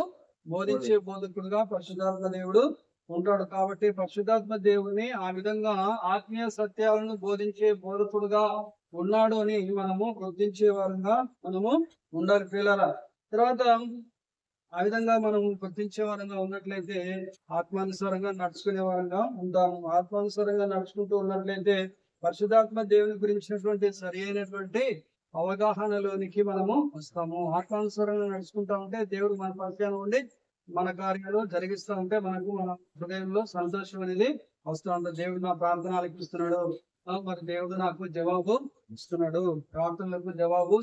బోధించే బోధకుడుగా పరిశుద్ధాత్మ దేవుడు ఉంటాడు. కాబట్టి పరిశుద్ధాత్మ దేవుని ఆ విధంగా ఆత్మీయ సత్యాలను బోధించే బోధకుడుగా ఉన్నాడు అని మనము గుర్తించే వారంగా మనము ఉండాలి పిల్లరా. తర్వాత ఆ విధంగా మనం గుర్తించే వారంగా ఉన్నట్లయితే ఆత్మానుసారంగా నడుచుకునే వారంగా ఉంటాము. ఆత్మానుసారంగా నడుచుకుంటూ ఉన్నట్లయితే పరిశుద్ధాత్మ దేవుని గురించినటువంటి సరి అయినటువంటి అవగాహనలోనికి మనము వస్తాము. ఆత్మానుసారంగా నడుచుకుంటా ఉంటే దేవుడు మన పక్షాన ఉండి మన కార్యాలు జరిగిస్తూ ఉంటే మనకు మన హృదయంలో సంతోషం అనేది వస్తూ ఉంటుంది. దేవుడు నా ప్రార్థన ఆలకిస్తున్నాడు, మరి దేవుడు నాకు జవాబు ఇస్తున్నాడు. ప్రార్థనలకు జవాబు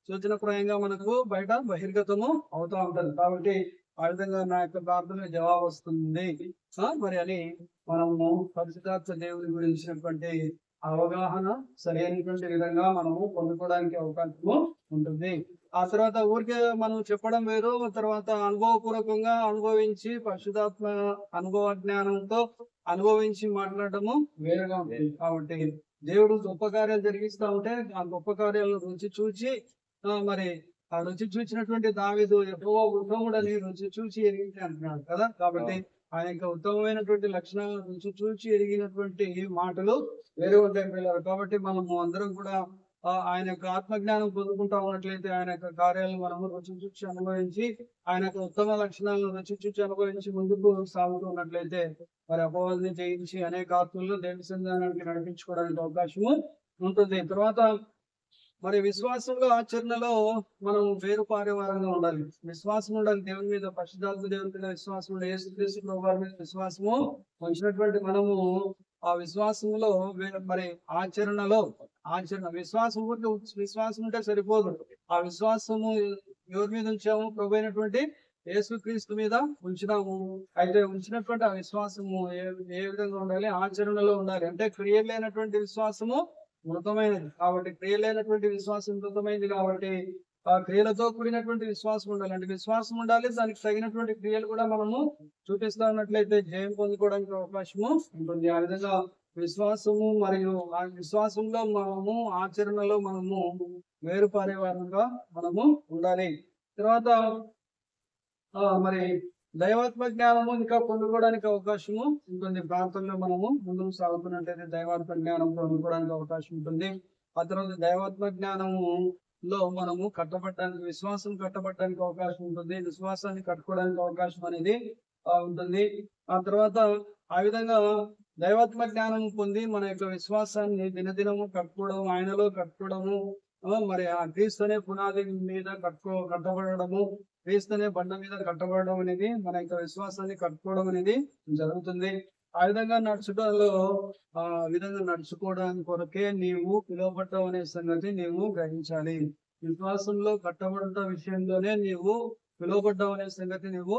సూచనప్రాయంగా మనకు బయట బహిర్గతము అవుతూ ఉంటుంది. కాబట్టి ఆ విధంగా నా యొక్క ప్రార్థన జవాబు వస్తుంది మరి అని మనము పరిశుద్ధాత్మ దేవుని గురించినటువంటి అవగాహన సరైనటువంటి విధంగా మనము పొందుకోవడానికి అవకాశము ఉంటుంది. ఆ తర్వాత ఊరికే మనం చెప్పడం వేరు, తర్వాత అనుభవపూర్వకంగా అనుభవించి పరిశుధాత్మ అనుభవ జ్ఞానంతో అనుభవించి మాట్లాడటము వేరుగా ఉంటుంది. కాబట్టి దేవుడు గొప్ప కార్యాలు జరిగిస్తా ఉంటే ఆ గొప్ప కార్యాలను రుచి చూచి మరి ఆ రుచి చూచినటువంటి దావీదు యెహోవా ఉత్తముడని రుచి చూచి ఎరిగి అంటున్నాడు కదా. కాబట్టి ఆయన యొక్క ఉత్తమమైనటువంటి లక్షణాలను రుచి చూచి ఎరిగినటువంటి మాటలు వేరే ఉంటాయి పిల్లలు. కాబట్టి మనము అందరం కూడా ఆయన యొక్క ఆత్మజ్ఞానం పొందుకుంటా ఉన్నట్లయితే ఆయన యొక్క కార్యాలను మనము రుచి చూచి అనుభవించి ఆయన యొక్క ఉత్తమ లక్షణాలను రుచి చూచి అనుభవించి ముందుకు సాగుతూ ఉన్నట్లయితే మరి అపవాదిని జయించి అనేక ఆత్మలను దేవుని సన్నిధానానికి నడిపించుకోవడానికి అవకాశము ఉంటుంది. తర్వాత మరి విశ్వాసంలో ఆచరణలో మనం వేరుపారే వారంగా ఉండాలి. విశ్వాసం ఉండాలి దేవుని మీద, పరిశుద్ధాత్మ దేవుని మీద విశ్వాసం ఉండాలి. యేసుక్రీస్తు ప్రభువారి మీద విశ్వాసము ఉంచినటువంటి మనము ఆ విశ్వాసంలో మరి ఆచరణ విశ్వాసం ఉంటే సరిపోదు. ఆ విశ్వాసము ఎవరి మీద ఉంచాము? ప్రభు అయినటువంటి యేసుక్రీస్తు మీద ఉంచినాము. అయితే ఉంచినటువంటి ఆ విశ్వాసము ఏ విధంగా ఉండాలి? ఆచరణలో ఉండాలి. అంటే క్రియలేనటువంటి విశ్వాసము మృతమైనది. కాబట్టి క్రియలేనటువంటి విశ్వాసం మృతమైనది. కాబట్టి ఆ క్రియలతో కూడినటువంటి విశ్వాసం ఉండాలి. అంటే విశ్వాసం ఉండాలి, దానికి తగినటువంటి క్రియలు కూడా మనము చూపిస్తా ఉన్నట్లయితే జయం పొందుకోవడానికి అవకాశము ఉంటుంది. ఆ విధంగా విశ్వాసము మరియు ఆ విశ్వాసంలో మనము ఆచరణలో మనము వేరుపారే వారంగా మనము ఉండాలి. తర్వాత మరి దైవాత్మ జ్ఞానము ఇంకా పొందుకోవడానికి అవకాశము ఉంటుంది. ప్రాంతంలో మనము ముందుకు సాగుతున్నట్లయితే దైవాత్మ జ్ఞానం పొందుకోవడానికి అవకాశం ఉంటుంది. ఆ తర్వాత దైవాత్మ జ్ఞానంలో మనము కట్టబడటానికి, విశ్వాసం కట్టబడటానికి అవకాశం ఉంటుంది. విశ్వాసాన్ని కట్టుకోవడానికి అవకాశం అనేది ఉంటుంది. ఆ తర్వాత ఆ విధంగా దైవాత్మ జ్ఞానం పొంది మన యొక్క విశ్వాసాన్ని దినదినము కట్టుకోవడం, ఆయనలో కట్టుకోవడము, మరి ఆ క్రీస్తు అనే పునాది మీద కట్టబడము, క్రీస్తు అనే బండ మీద కట్టబడడం అనేది మన యొక్క విశ్వాసాన్ని కట్టుకోవడం అనేది జరుగుతుంది. ఆ విధంగా నడుచుకోవడానికి కొరకే నీవు పిలువబడ్డావు అనే సంగతి నీవు గ్రహించాలి. విశ్వాసంలో కట్టబడట విషయంలోనే నీవు పిలువబడ్డావు అనే సంగతి నీవు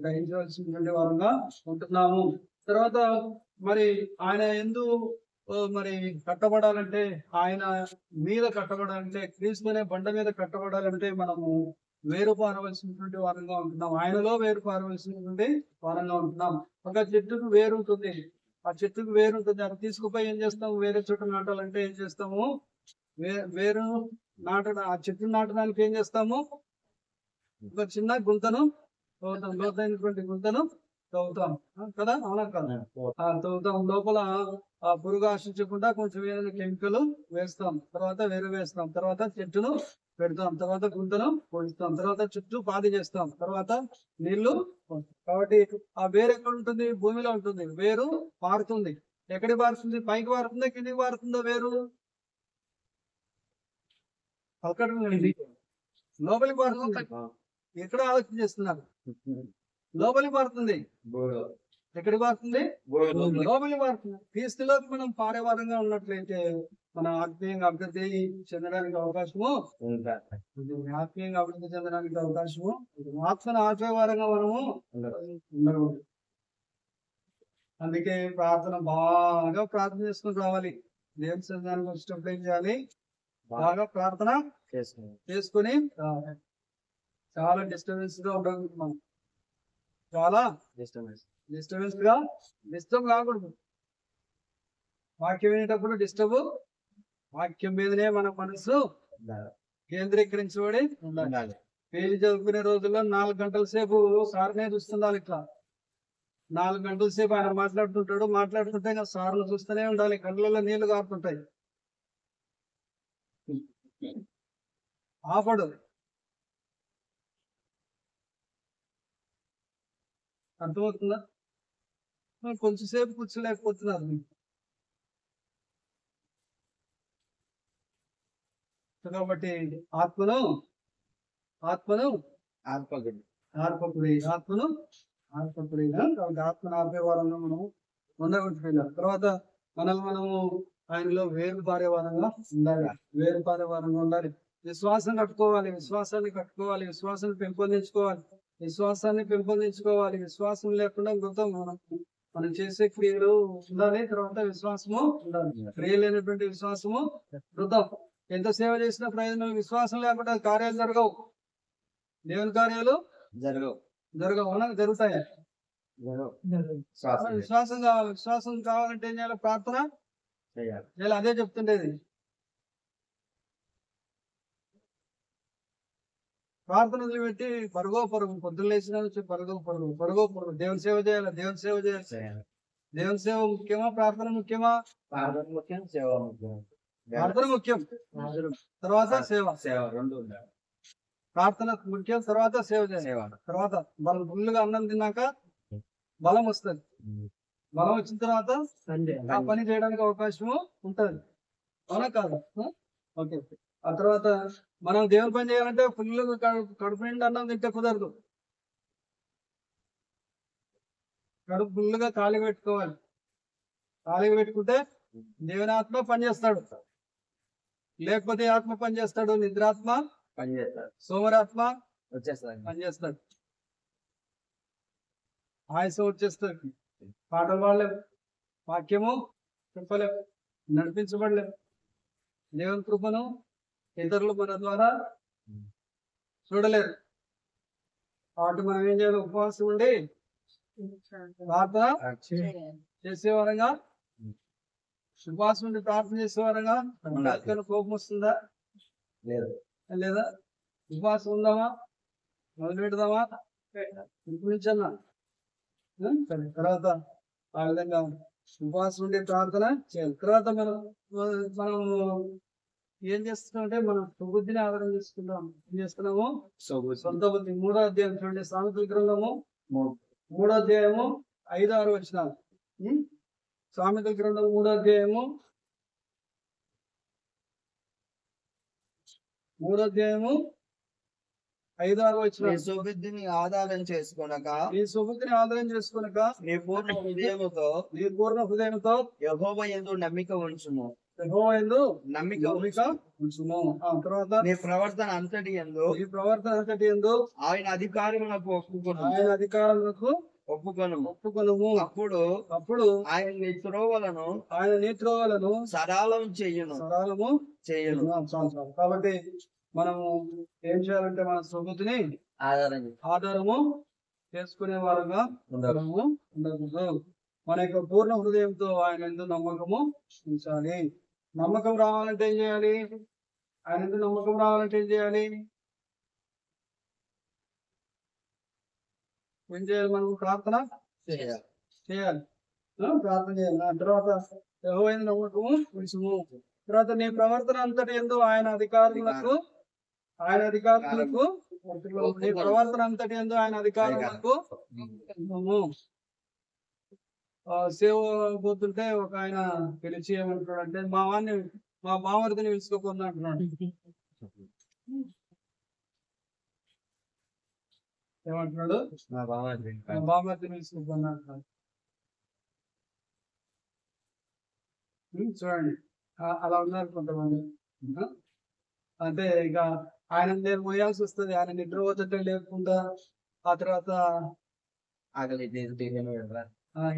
గ్రహించవలసినటువంటి వారంగా ఉంటున్నాము. తర్వాత మరి ఆయన మరి కట్టబడాలంటే, ఆయన మీద కట్టబడాలంటే, క్రీస్తు అనే బండ మీద కట్టబడాలంటే మనము వేరుపారవలసినటువంటి వారంగా ఉంటున్నాం. ఆయనలో వేరుపారవలసినటువంటి వారంగా ఉంటున్నాం. ఒక చెట్టుకు వేరు ఉంటుంది. ఆ చెట్టుకు వేరు ఉంటుంది. అది తీసుకుపోయి ఏం చేస్తాము? వేరే చోట నాటాలంటే ఏం చేస్తాము? వేరు ఆ చెట్టు నాటడానికి ఏం చేస్తాము? ఒక చిన్న గుంతను తవ్వుతాం, లోతైనటువంటి గుంతను తవ్వుతాం కదా, అవునా కదా? తవ్వుతాం. లోపల ఆ పురుగు ఆశించకుండా కొంచెం వేరే కెమికల్ వేస్తాం, తర్వాత వేరు వేస్తాం, తర్వాత చెట్టును పెడతాం, తర్వాత గుంతను పొడుస్తాం, తర్వాత చుట్టూ పాది చేస్తాం, తర్వాత నీళ్లు. కాబట్టి ఆ వేరు ఎక్కడ ఉంటుంది? భూమిలో ఉంటుంది. వేరు పారుతుంది. ఎక్కడికి పారుతుంది? పైకి పారుతుందా, కిందికి పారుతుందా? వేరు అక్కడ లోపలికి పారుతుంది. ఎక్కడ ఆలోచన చేస్తున్నారు? లోపలికి పారుతుంది. ఎక్కడికి పారుతుంది? లోపలికి పారుతుంది. క్రీస్తులోకి మనం పారేవారంగా ఉన్నట్లయితే మన ఆత్మీయంగా అభివృద్ధి చెందడానికి అవకాశము, ఆత్మీయంగా అభివృద్ధి చెందడానికి అవకాశము, ఆత్మను ఆపేవారంగా మనము ఉండకూడదు. అందుకే బాగా ప్రార్థన చేసుకుని రావాలి. దేవుని సన్నిధానానికి వచ్చినప్పుడు ఏం చేయాలి? బాగా ప్రార్థన చేసుకుని రావాలి. చాలా డిస్టర్బెన్స్ గా ఉండదు. చాలా డిస్టర్బెన్స్ గా డిస్టర్బ్ కాకూడదు. వాక్యం వినేటప్పుడు వాక్యం మీదనే మన మనసు కేంద్రీకరించబడి ఉండాలి. పేజీ చదువుకునే రోజుల్లో 4 గంటల సేపు సార్నే చూస్తుండాలి. ఇట్లా 4 గంటల సేపు ఆయన మాట్లాడుతుంటే సార్లు చూస్తూనే ఉండాలి. కళ్ళల్లో నీళ్లు కారుతుంటాయి. ఆపడు. అర్థమవుతుందా? కొంచెంసేపు కూర్చోలేకపోతున్నారు. కాబట్టి ఆత్మను ఆత్మను ఆపేవారంగా మనం ఉండగొట్టుకెళ్ళాం. తర్వాత మనము ఆయనలో వేరుపారే వారంగా ఉండాలి. విశ్వాసం కట్టుకోవాలి. విశ్వాసాన్ని పెంపొందించుకోవాలి. విశ్వాసం లేకుండా మృతం. మనం మనం చేసే క్రియలు ఉండాలి, తర్వాత విశ్వాసము ఉండాలి. క్రియ లేనటువంటి విశ్వాసము వృధం. ఎంత సేవ చేసినా ప్రయోజనం, విశ్వాసం లేకుండా కార్యాలు జరగవు. దేవుని కార్యాలు జరగవు, అవునా? జరుగుతాయి. విశ్వాసం కావాలి. విశ్వాసం కావాలంటే ఏం చేయాలి? ప్రార్థన చేయాలి. అదే చెప్తుండేది. ప్రార్థన వదిలిపెట్టి పరుగో పరుగు, పొద్దున్న లేచిన పరుగో పరుగు దేవుని సేవ చేయాలి. దేవుని సేవ ముఖ్యమా, ప్రార్థన ముఖ్యమా? ప్రార్థన ముఖ్యం, తర్వాత సేవ రెండు. ప్రార్థన ముఖ్యం, తర్వాత సేవ చేయాలి. తర్వాత బలం, ఫుల్గా అన్నం తిన్నాక బలం వస్తుంది. బలం వచ్చిన తర్వాత ఆ పని చేయడానికి అవకాశము ఉంటది, అవునా కాదు? ఓకే. ఆ తర్వాత మనం దేవుని పని చేయాలంటే ఫుల్ కడుపు నిండా అన్నం తింటే కుదరదు. కడుపు ఫుల్గా ఖాళీ పెట్టుకోవాలి. ఖాళీగా పెట్టుకుంటే దేవుని ఆత్మ పనిచేస్తాడు. లేకపోతే ఆత్మ పనిచేస్తాడు, నిద్రాత్మ పనిచేస్తాడు, సోమరాత్మ పనిచేస్తాడు, ఆయుసం వచ్చేస్తాడు. పాటలు పాడలేము, వాక్యము చెప్పలేము, నడిపించబడలేము. దేవుని కృపను ఇతరులు మన ద్వారా చూడలేరు. కాబట్టి మనం ఏం చేయాలి? ఉపవాసం ఉండి ప్రార్థన చేసేవారంగా, ఉపవాసం ఉండి ప్రార్థన చేసేవారంగా. కోపం వస్తుందా? లేదా? ఉపవాసం ఉందామా? మొదలు పెడదామా? ఇంకొంచన్నా తర్వాత ఆ విధంగా ఉపవాసం ఉండే ప్రార్థన చేయాలి. తర్వాత మనం ఏం చేస్తున్నాం అంటే మనం సుబుద్ధిని ఆధారం చేసుకుంటాం. ఏం చేస్తున్నాము? సొంత బుద్ధి. 3వ అధ్యాయం చూడండి, సామెతల గ్రంథము 3వ అధ్యాయము 5-6 వచనాలు. సామెతల గ్రంథం 3వ అధ్యాయము 5-6 వచనాలు. నీ సుబుద్ధిని ఆధారం చేసుకొనక నీ పూర్ణ హృదయముతో యెహోవా యందు నమ్మిక ఉంచుము. నమ్మిక ఉంచుము. తర్వాత నీ ప్రవర్తన అంతటి యందు ఆయన అధికారములకు ఒప్పుకొనుము. అప్పుడు ఆయన నీ త్రోవలను సరళం చెయ్యును. కాబట్టి మనము ఏం చేయాలంటే మన సుబుద్ధిని ఆధారము చేసుకునే వారంగా ఉండకూడదు. మన యొక్క పూర్ణ హృదయంతో ఆయన యందు నమ్మకము ఉంచాలి. నమ్మకం రావాలంటే ఏం చేయాలి? ఆయన యందు నమ్మకం రావాలంటే ఏం చేయాలి? మనం ప్రార్థన చేయాలి. ప్రార్థన చేయాలి. తర్వాత యెహోవా యందు నమ్మకము ఉంచుము. తర్వాత నీ ప్రవర్తన అంతటి యందు ఆయన అధికారులకు నీ ప్రవర్తన అంతటి యందు ఆయన అధికారులకు సేవ పోతుంటే ఒక ఆయన పిలిచి ఏమంటున్నాడు అంటే, మా బామర్దిని పిలుచుకోకుండా అంటున్నాడు. ఏమంటున్నాడు? మా బామర్దిని పిలుచుకోకుండా అంటున్నాడు. చూడండి, అలా ఉన్నారు కొంతమంది. అంటే ఇక ఆయన నేను మోయాల్సి వస్తుంది. ఆయన నిద్ర పోతుంటే లేకుండా ఆ తర్వాత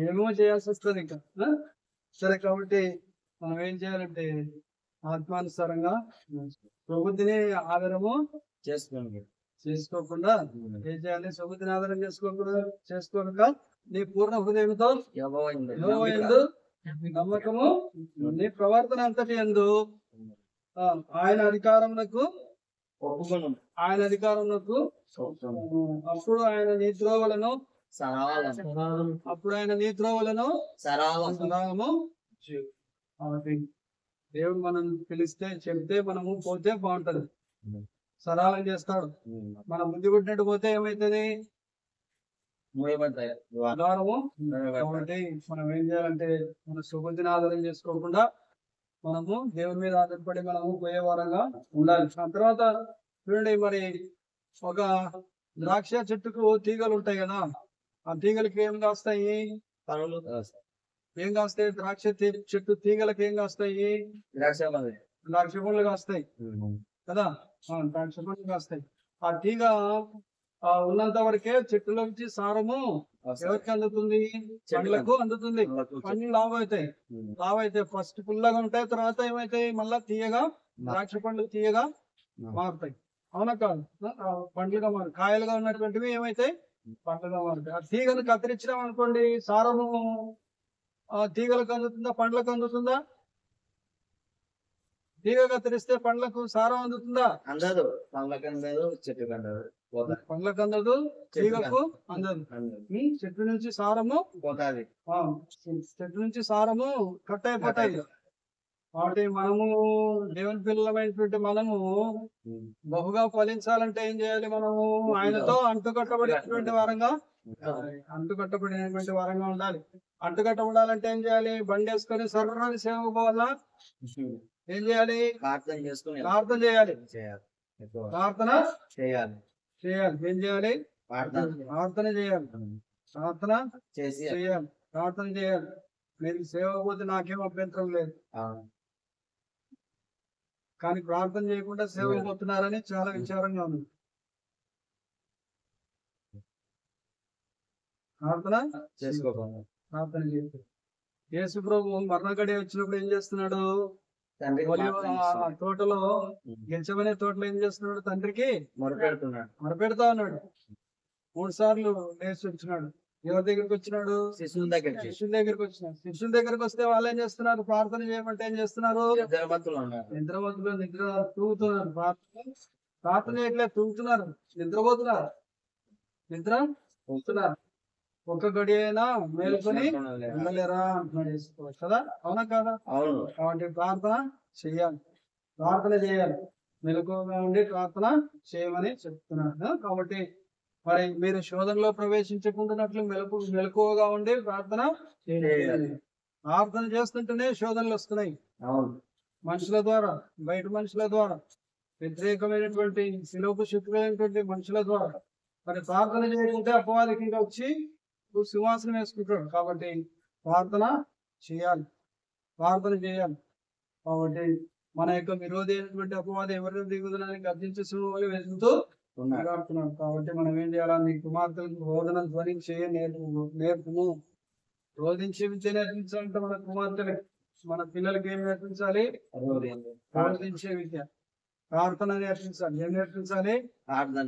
ఏమేమో చేయాల్సి వస్తుంది ఇంకా. సరే, కాబట్టి మనం ఏం చేయాలంటే ఆత్మానుసారంగా ప్రబుద్ధిని ఆధారము చేసుకోకుండా ఏం చేయాలి? ప్రబుద్ధిని ఆధారం చేసుకోకుండా నీ పూర్ణ హృదయంతో యెహోవా యందు నమ్మకము, నీ ప్రవర్తన అంతటి యందు ఆయన అధికారమునకు అప్పుడు ఆయన నీ త్రోవలను సరాలము. దేవుడు మనం పిలిస్తే చెప్తే మనము పోతే బాగుంటది, సరాలం చేస్తాడు. మన బుద్ధి పుట్టినట్టు పోతే ఏమైతుంది? ద్వారము. కాబట్టి మనం ఏం చేయాలంటే మన సుబుద్ధిని ఆధారం చేసుకోకుండా మనము దేవుని మీద ఆధారపడి మనము పోయే వారంగా ఉండాలి. ఆ తర్వాత చూడండి, మరి ఒక ద్రాక్ష చెట్టుకు తీగలు ఉంటాయి కదా, ఆ తీగలకి ఏం కాస్తాయి? ద్రాక్ష చెట్టు తీగలకి ఏం కాస్తాయి? ద్రాక్ష పండ్లు కాస్తాయి కదా. ద్రాక్ష పండ్లు కాస్తాయి. ఆ తీగ ఉన్నంత వరకే చెట్టులోంచి సారము ఎవరికి అందుతుంది? పండ్లకు అందుతుంది. పండ్లు లావైతాయి. లావైతాయి ఫస్ట్ పుల్లగా ఉంటాయి, తర్వాత ఏమైతాయి మళ్ళా తీయగా, ద్రాక్ష పండ్లు తీయగా మారుతాయి. అవునా కాదు? పండ్లుగా మారు కాయలుగా ఉన్నటువంటివి ఏమైతాయి? పండ్లుగా మారుతాయి. ఆ తీగను కత్తిరించినాం అనుకోండి, సారము తీగలకు అందుతుందా, పండ్లకు అందుతుందా? తీగ కత్తిరిస్తే పండ్లకు సారం అందుతుందా? అందదు. పండ్లకు అందదు, చెట్టుకు అందదు, పండ్లకు అందదు, తీగకు అందదు. చెట్టు నుంచి సారము పోతాది. చెట్టు నుంచి సారము కట్ అయిపోతాయి. కాబట్టి మనము దేవుని పిల్లలమైనటువంటి మనము బహుగా ఫలించాలంటే ఏం చేయాలి? మనము ఆయనతో అంటుకట్టబడినటువంటి వారంగా ఉండాలి. అంటుకట్టబడాలంటే ఏం చేయాలి? బండి వేసుకొని సర్రని సేవకు పోవాలా? ఏం చేయాలి? ప్రార్థన చేసుకుని ప్రార్థన చేయాలి. ప్రార్థన చేయాలి. ఏం చేయాలి? ప్రార్థన చేయాలి. ప్రార్థన చేయాలి. ప్రార్థన చేయాలి. మీరు సేవకు పోతే నాకేం అభ్యంతరం లేదు, కానీ ప్రార్థన చేయకుండా సేవకు పోతున్నారని చాలా విచారంగా ఉంది. ప్రార్థన చేసుకోకుండా ప్రార్థన చేయాలి. యేసు ప్రభు మరణ గడియ వచ్చినప్పుడు ఏం చేస్తున్నాడు? తోటలో గెలిచమనే తోటలో ఏం చేస్తున్నాడు? తండ్రికి మొరపెడతా ఉన్నాడు. 3 సార్లు లేచి వచ్చినాడు. ఎవరి దగ్గరికి వచ్చినాడు? శిష్యుల దగ్గరికి వచ్చినాడు. శిష్యుల దగ్గరికి వస్తే వాళ్ళు ఏం చేస్తున్నారు? ప్రార్థన చేయమంటే ఏం చేస్తున్నారు? నిద్రమత్తులు నిద్ర తూగుతున్నారు. ప్రార్థన చేయట్లేదు, తూగుతున్నారు, నిద్రపోతున్నారు, నిద్ర పోతున్నారు. ఒక గడి అయినా మేలుకొని ఉండలేరా అంటున్నాడు యేసు కదా. అవునా కాదా? కాబట్టి ప్రార్థన చెయ్యాలి, ప్రార్థన చేయాలి, మెలకువగా ఉండి ప్రార్థన చేయమని చెప్తున్నాను. కాబట్టి మరి మీరు శోధనలో ప్రవేశించకుండానట్లు మెలకువగా ఉండి ప్రార్థన చేయాలి. ప్రార్థన చేస్తుంటేనే శోధనలు వస్తున్నాయి. మనుషుల ద్వారా, బయట మనుషుల ద్వారా, వ్యతిరేకమైనటువంటి శిలోపు శత్రులైనటువంటి మనుషుల ద్వారా. మరి ప్రార్థన చేయకుంటే అపవాదికి ఇంకా వచ్చి సింహాసనం వేసుకుంటాడు. కాబట్టి ప్రార్థన చేయాలి, ప్రార్థన చేయాలి. కాబట్టి మన యొక్క విరోధి అయినటువంటి అపవాది ఎవరిని దిగుదలని గర్జించే సింహాలు వెతుకుతూ ఉన్నాడు. కాబట్టి మనం ఏం చేయాలి? కుమార్తెలకు బోధన ధ్వనించే నేర్పుము. రోధించే విద్య నేర్పించాలంటే మన కుమార్తెలకి, మన పిల్లలకి ఏం నేర్పించాలి? రోధించే విద్య. ప్రార్థన నేర్పించాలి. ఏం నేర్పించాలి? ప్రార్థన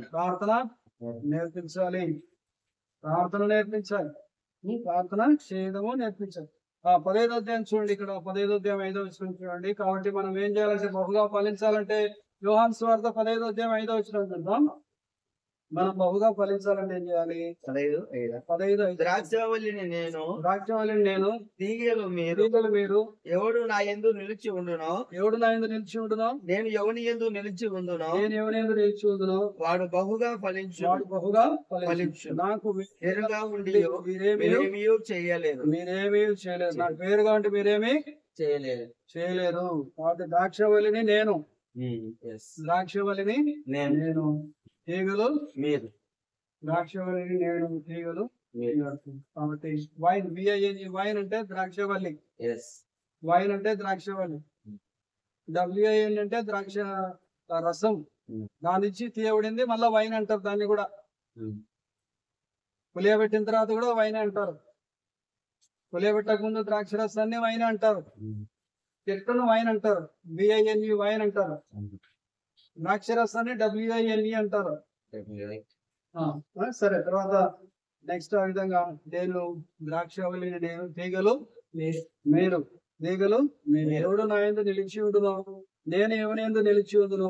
నేర్పించాలి. ప్రార్థన నేర్పించాలి. ప్రార్థన చేయడము నేర్పించాలి. 15వ అధ్యాయం చూడండి. ఇక్కడ 15వ అధ్యాయం 5వ వచనం చూడండి. కాబట్టి మనం ఏం చేయాలంటే బహుగా ఫలించాలంటే యోహాను సువార్త 15వ అధ్యాయం 5వ వచనం చూద్దాం. మనం బహుగా ఫలించాలంటే ఏం చేయాలి? 15 ద్రాక్షవల్లిని నేను, తీగలు మీరు. ఎవడు నా యందు నిలిచి ఉండునో, నేను ఎవని యందు నిలిచి ఉండునో, వాడు బహుగా ఫలించు. నాకు వేరుగా ఉండి మీరేమీ చేయలేదు. నాకు వేరుగా ఉంటే మీరేమీ చేయలేరు. కాబట్టి ద్రాక్షవల్లిని నేను, తీగలు మీరు. ద్రాక్షవల్లిని నేను, తీగలు మీరు. కాబట్టి వైన్, వైన్ అంటే ద్రాక్షవల్లి. వైన్ అంటే ద్రాక్షవల్లి. WIN అంటే ద్రాక్ష రసం. దాని నుంచి తీయబడింది మళ్ళా వైన్ అంటారు. దాన్ని కూడా పులియబెట్టిన తర్వాత కూడా వైన్ అంటారు. పులియబెట్టక ముందు ద్రాక్ష రసాన్ని వైన్ అంటారు. చెట్టును వైన్ అంటారు. BINE వైన్ అంటారు. ద్రాక్షరసాన్ని WINE అంటారు. సరే, తర్వాత నెక్స్ట్ ఆ విధంగా నేను ద్రాక్షవల్లిని నేను, తీగలు మీరు. ఎవడు నా యందు నిలిచి ఉండునో, నేను ఎవని యందు నిలిచి ఉండునో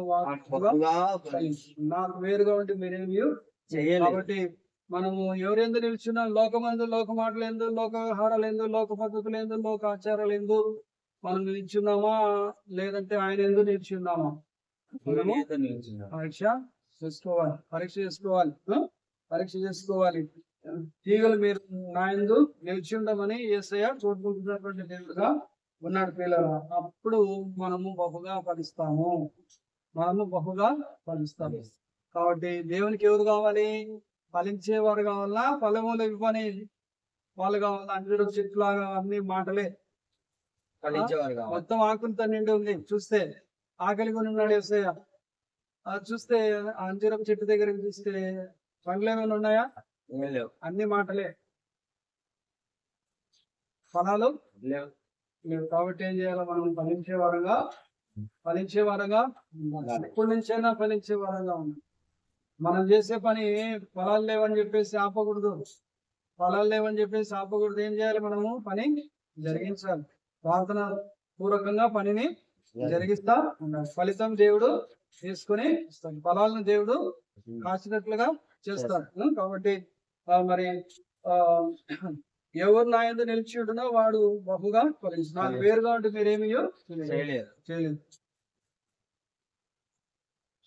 నాకు వేరుగా ఉంటే మీరేమి చేయాలి. కాబట్టి మనము ఎవరి యందు నిలిచిన, లోకమందు, లోక మాటలందు, లోక వ్యవహారాలందు, లోక పద్ధతులందు, లోక ఆచారాలందు మనం నిలిచున్నామా, లేదంటే ఆయన యందు నిలిచి ఉన్నామా? పరీక్ష చేసుకోవాలి. తీగలు మీరు నా యందు నిలిచి ఉండమని యేసయ్య కోరుకుంటున్నటువంటి దేవుడుగా ఉన్నాడు పిల్లలు. అప్పుడు మనము బహుగా ఫలిస్తాము. కాబట్టి దేవునికి ఎవరు కావాలి? ఫలించేవారు కావాలా? ఫలములు ఇవ్వని వాళ్ళు కావాలా? అంజూరు చెట్లాగా అన్ని మాటలే. మొత్తం ఆకులతో నిండి ఉంది. చూస్తే ఆకలి కొని ఉన్నాడు యేసయ్య. చూస్తే అంజూరపు చెట్టు దగ్గరికి చూస్తే పండ్లు ఏమైనా ఉన్నాయా? అన్ని మాటలే. ఫలాలు లేవు. కాబట్టి ఏం చేయాలి? మనం ఫలించే వారంగా ఉండాలి. ఎప్పటి నుంచైనా ఫలించే వారంగా ఉండాలి. మనం చేసే పని ఫలాలు లేవని చెప్పేసి ఆపకూడదు. ఏం చేయాలి? మనము పని జరిగించాలి. ప్రార్థన పూర్వకంగా పనిని జరిగిస్తా ఉండాలి. ఫలితం దేవుడు తీసుకొని ఇస్తాడు. ఫలాలను దేవుడు కాచినట్లుగా చేస్తాడు. కాబట్టి మరి ఎవరు నా యందు నిలిచి ఉంటున్నా వాడు బహుగా ఫలించు. నాకు వేరుగా ఉంటే మీరేమీ చేయలేదు.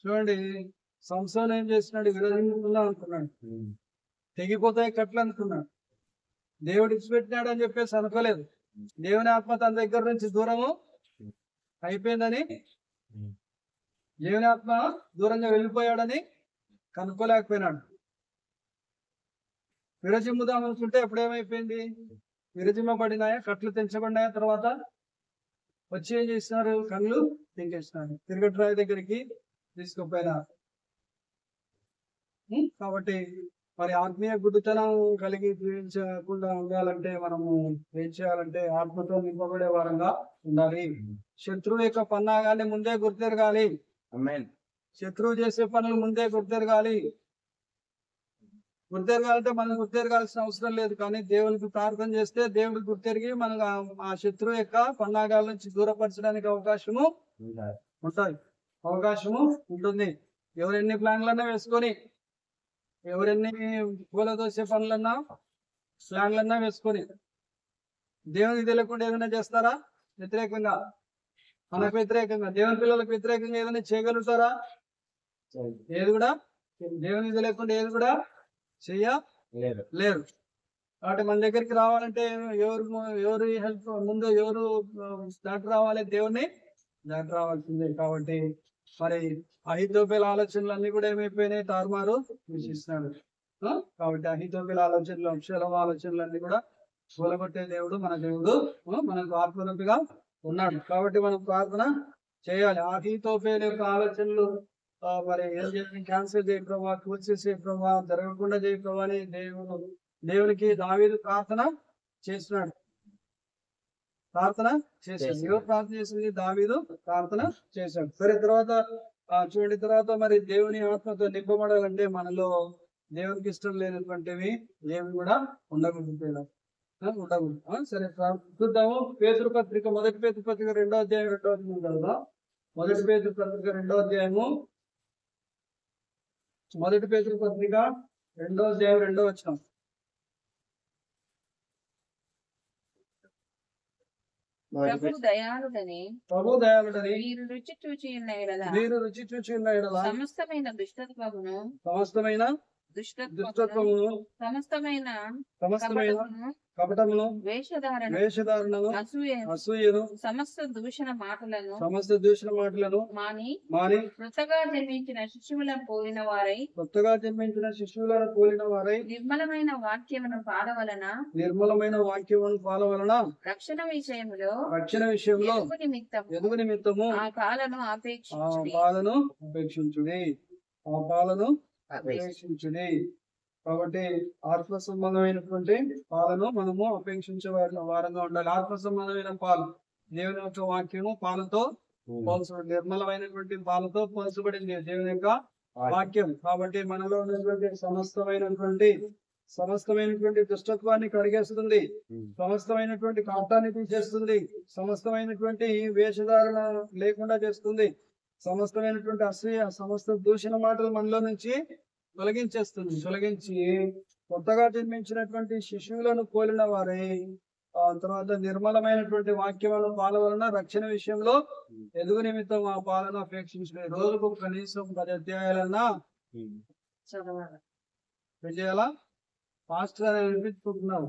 చూడండి, సంసారం ఏం చేస్తున్నాడు? విరోధించుకుందా అనుకున్నాడు. తెగిపోతాయి కట్లు అనుకున్నాడు. దేవుడు ఇచ్చిపెట్టినాడు అని చెప్పేసి అనుకోలేదు. దేవుని ఆత్మ తన దగ్గర నుంచి దూరము అయిపోయిందని, దేవుని ఆత్మ దూరంగా వెళ్ళిపోయాడని కనుక్కోలేకపోయినాడు. విరజిమ్ముదాం అనుకుంటే ఎప్పుడేమైపోయింది? విరజిమ్మబడినాయా, కట్లు తెంచబడినాయా? తర్వాత వచ్చి ఏం చేస్తున్నారు? కళ్ళు తెంకేస్తున్నారు. తిరగట్రాయి దగ్గరికి తీసుకుపోయినారు. కాబట్టి మరి ఆత్మీయ గుడ్డితనం కలిగి జీవించకుండా ఉండాలంటే మనము ఏం చేయాలంటే ఆత్మతో నింపబడే వారంగా ఉండాలి. శత్రువు యొక్క పన్నాగాన్ని ముందే గుర్తెరగాలి. శత్రువు చేసే పనులు ముందే గుర్తెరగాలి. గుర్తెరగాలంటే మనం గుర్తెరగాల్సిన అవసరం లేదు. కానీ దేవునికి ప్రార్థన చేస్తే దేవుడు గుర్తెరిగి మన ఆ శత్రువు యొక్క పన్నాగాల నుంచి దూరపరచడానికి అవకాశము ఉంటుంది. ఎవరెన్ని ప్లాన్లన్నా వేసుకొని, ఎవరెన్ని పూలదోసే ప్లాన్లన్నా వేసుకొని దేవునికి తెలియకుండా ఏదైనా చేస్తారా? వ్యతిరేకంగా, మనకు వ్యతిరేకంగా, దేవుని పిల్లలకు వ్యతిరేకంగా ఏదైనా చేయగలుగుతారా? ఏది కూడా దేవునికి తెలియకుండా ఏది కూడా చేయలేరు. కాబట్టి మన దగ్గరికి రావాలంటే ఎవరు హెల్ప్ ముందు ఎవరు దాటి రావాలి? దేవుని దాటి రావాల్సిందే. కాబట్టి మరి అహీతోపెల ఆలోచనలు అన్ని కూడా ఏమైపోయినాయి? తారుమారు విషిస్తున్నాడు. కాబట్టి అహీతోపెల ఆలోచనలు, అక్షరం ఆలోచనలు అన్ని కూడా కూలగొట్టే దేవుడు మన దేవుడు మనకు ఆత్మరూపిగా ఉన్నాడు. కాబట్టి మనం ప్రార్థన చేయాలి. అహీతోపెల యొక్క ఆలోచనలు మరి ఏం చేయాలి? క్యాన్సిల్ చేయ ప్రభావ, కూల్చేసే ప్రభావ, జరగకుండా చేయ ప్రభావ అని దేవునికి దావీదు ప్రార్థన చేస్తున్నాడు. ఎవరు ప్రార్థన చేసింది? దావీదు ప్రార్థన చేశాడు. సరే, తర్వాత చూడండి, తర్వాత మరి దేవుని ఆత్మతో నింపబడాలంటే మనలో దేవునికి ఇష్టం లేనటువంటివి ఏమి కూడా ఉండకూడదు. సరే, చూద్దాము. పేతురు పత్రిక, మొదటి పేతురు పత్రిక 2వ అధ్యాయం 2వ వచనం కదా. మొదటి పేతురు పత్రిక 2వ అధ్యాయము, మొదటి పేతురు పత్రిక 2వ అధ్యాయం 2వ వచనం. ప్రభు దయాళుడని మీరు రుచి చూచి ఉన్న ఎడల సమస్తమైన దుష్టత్వమును సమస్తమైన కపటమును వేషధారణను అసూయను సమస్త దూషణ మాటలను మాని కొత్తగా జన్మించిన శిశువులను పోలిన వారై నిర్మలమైన వాక్యమును పాలవలన రక్షణ విషయంలో ఎదుగు నిమిత్తము ఆ పాలను అపేక్షించుడి. కాబట్టి ఆత్మ సంబంధమైనటువంటి పాలను మనము అపేక్షించే వారంగా ఉండాలి. ఆత్మ సంబంధమైన పాలు, దేవుని యొక్క వాక్యము పాలతో పోల్చబడి, నిర్మలమైనటువంటి పాలతో పోల్చబడింది దేవుని యొక్క వాక్యం. కాబట్టి మనలో ఉన్నటువంటి సమస్తమైనటువంటి దుష్టత్వాన్ని కడిగేస్తుంది, సమస్తమైనటువంటి కపటాన్ని తీసేస్తుంది, సమస్తమైనటువంటి వేషధారణ లేకుండా చేస్తుంది, సమస్తమైనటువంటి అసూయ, సమస్త దూషణ మాటలు మనలో నుంచి తొలగించి కొత్తగా జన్మించినటువంటి శిశువులను పోలిన వారై తర్వాత నిర్మలమైనటువంటి వాక్యముల పాల వలన రక్షణ విషయంలో ఎదుగు నిమిత్తం ఆ పాలను అపేక్షించిన రోజుకు కనీసం 10 అధ్యాయాలన్నా చేయాలా? పాస్టర్ అని అనిపించుకుంటున్నావు,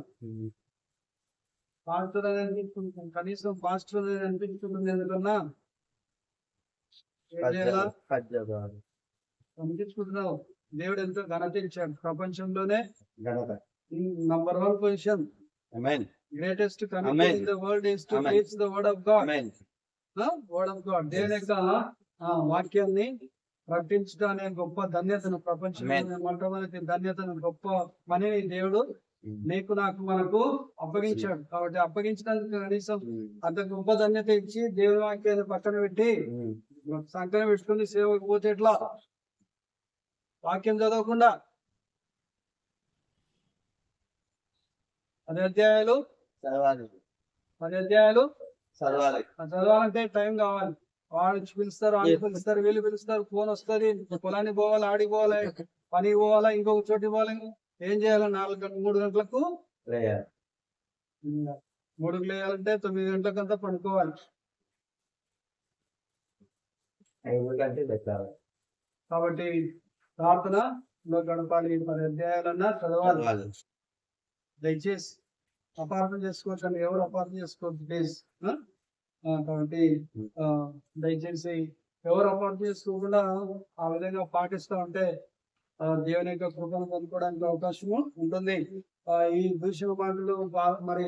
కనీసం పాస్టర్ అని అనిపించుకుంటుంది. ఎందుకన్నా అనిపించుకుంటున్నావు. దేవుడు ఎంతో ఘనత ఇచ్చాడు. ప్రపంచంలోనే number 1 position, greatest committee in the world is to preach the word of God. దేవుని యొక్క వాక్యాన్ని ప్రకటించడం అనే గొప్ప ధన్యతను, ప్రపంచంలో మొట్టమొదటి ధన్యతను, గొప్ప పనిని దేవుడు నీకు నాకు మనకు అప్పగించాడు. కాబట్టి అప్పగించడానికి కనీసం అంత గొప్ప ధన్యత ఇచ్చి దేవుని వాక్యాన్ని పక్కన పెట్టి సంకలం పెట్టుకుని సేవకు పోతే ఎట్లా? వాక్యం చదవకుండా 10 అధ్యాయాలు చదవాలంటే టైం కావాలి. వాళ్ళు పిలుస్తారు, వాళ్ళు పిలుస్తారు, వీళ్ళు పిలుస్తారు, ఫోన్ వస్తుంది, పొలానికి పోవాలి, ఆడికి పోవాలి, పనికి పోవాలా, ఇంకొక చోటికి పోవాలి. ఏం చేయాలి? 3 గంటలకు 3కు లేయాలంటే 9 గంటలకంతా పడుకోవాలి. కాబట్టి ప్రార్థనలో గడపాలి. 10 అధ్యాయాలన్నా చదవాలి. దయచేసి అపార్థం చేసుకోవద్దని, ఎవరు అపార్థం చేసుకోవద్దు ప్లీజ్. కాబట్టి దయచేసి ఎవరు అపార్థం చేసుకోకుండా ఆ విధంగా పాటిస్తూ ఉంటే దేవుని యొక్క కృపను పొందుకోవడానికి అవకాశము ఉంటుంది. ఈ దూషణ మాటలు మరి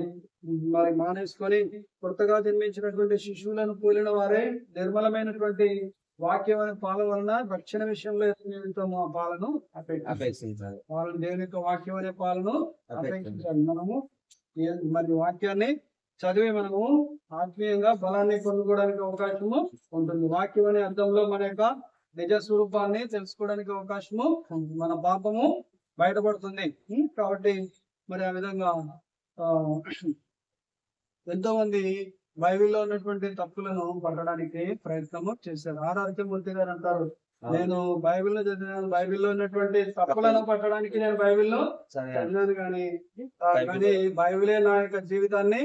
మానేసుకొని కొత్తగా జన్మించినటువంటి శిశువులను పోలిన వారే నిర్మలమైనటువంటి వాక్యం అనే పాల వలన రక్షణ విషయంలో ఆ పాలను అపేక్షించాలి. వాళ్ళని దేవుని యొక్క వాక్యం అనే పాలను అపేక్షించాలి. మనము మరి వాక్యాన్ని చదివి మనము ఆత్మీయంగా బలాన్ని పొందుకోవడానికి అవకాశము ఉంటుంది. వాక్యం అనే అర్థంలో మన యొక్క నిజ స్వరూపాన్ని తెలుసుకోవడానికి అవకాశము, మన పాపము బయటపడుతుంది. కాబట్టి మరి ఆ విధంగా ఎంతో మంది బైబిల్లో ఉన్నటువంటి తప్పులను పట్టడానికి ప్రయత్నము చేశారు. ఆర్ఆర్కే మూర్తి గారు అంటారు, నేను బైబిల్లో చదివినాను, బైబిల్లో ఉన్నటువంటి తప్పులను పట్టడానికి నేను బైబిల్లో చదివాను కానీ బైబిలే నా యొక్క జీవితాన్ని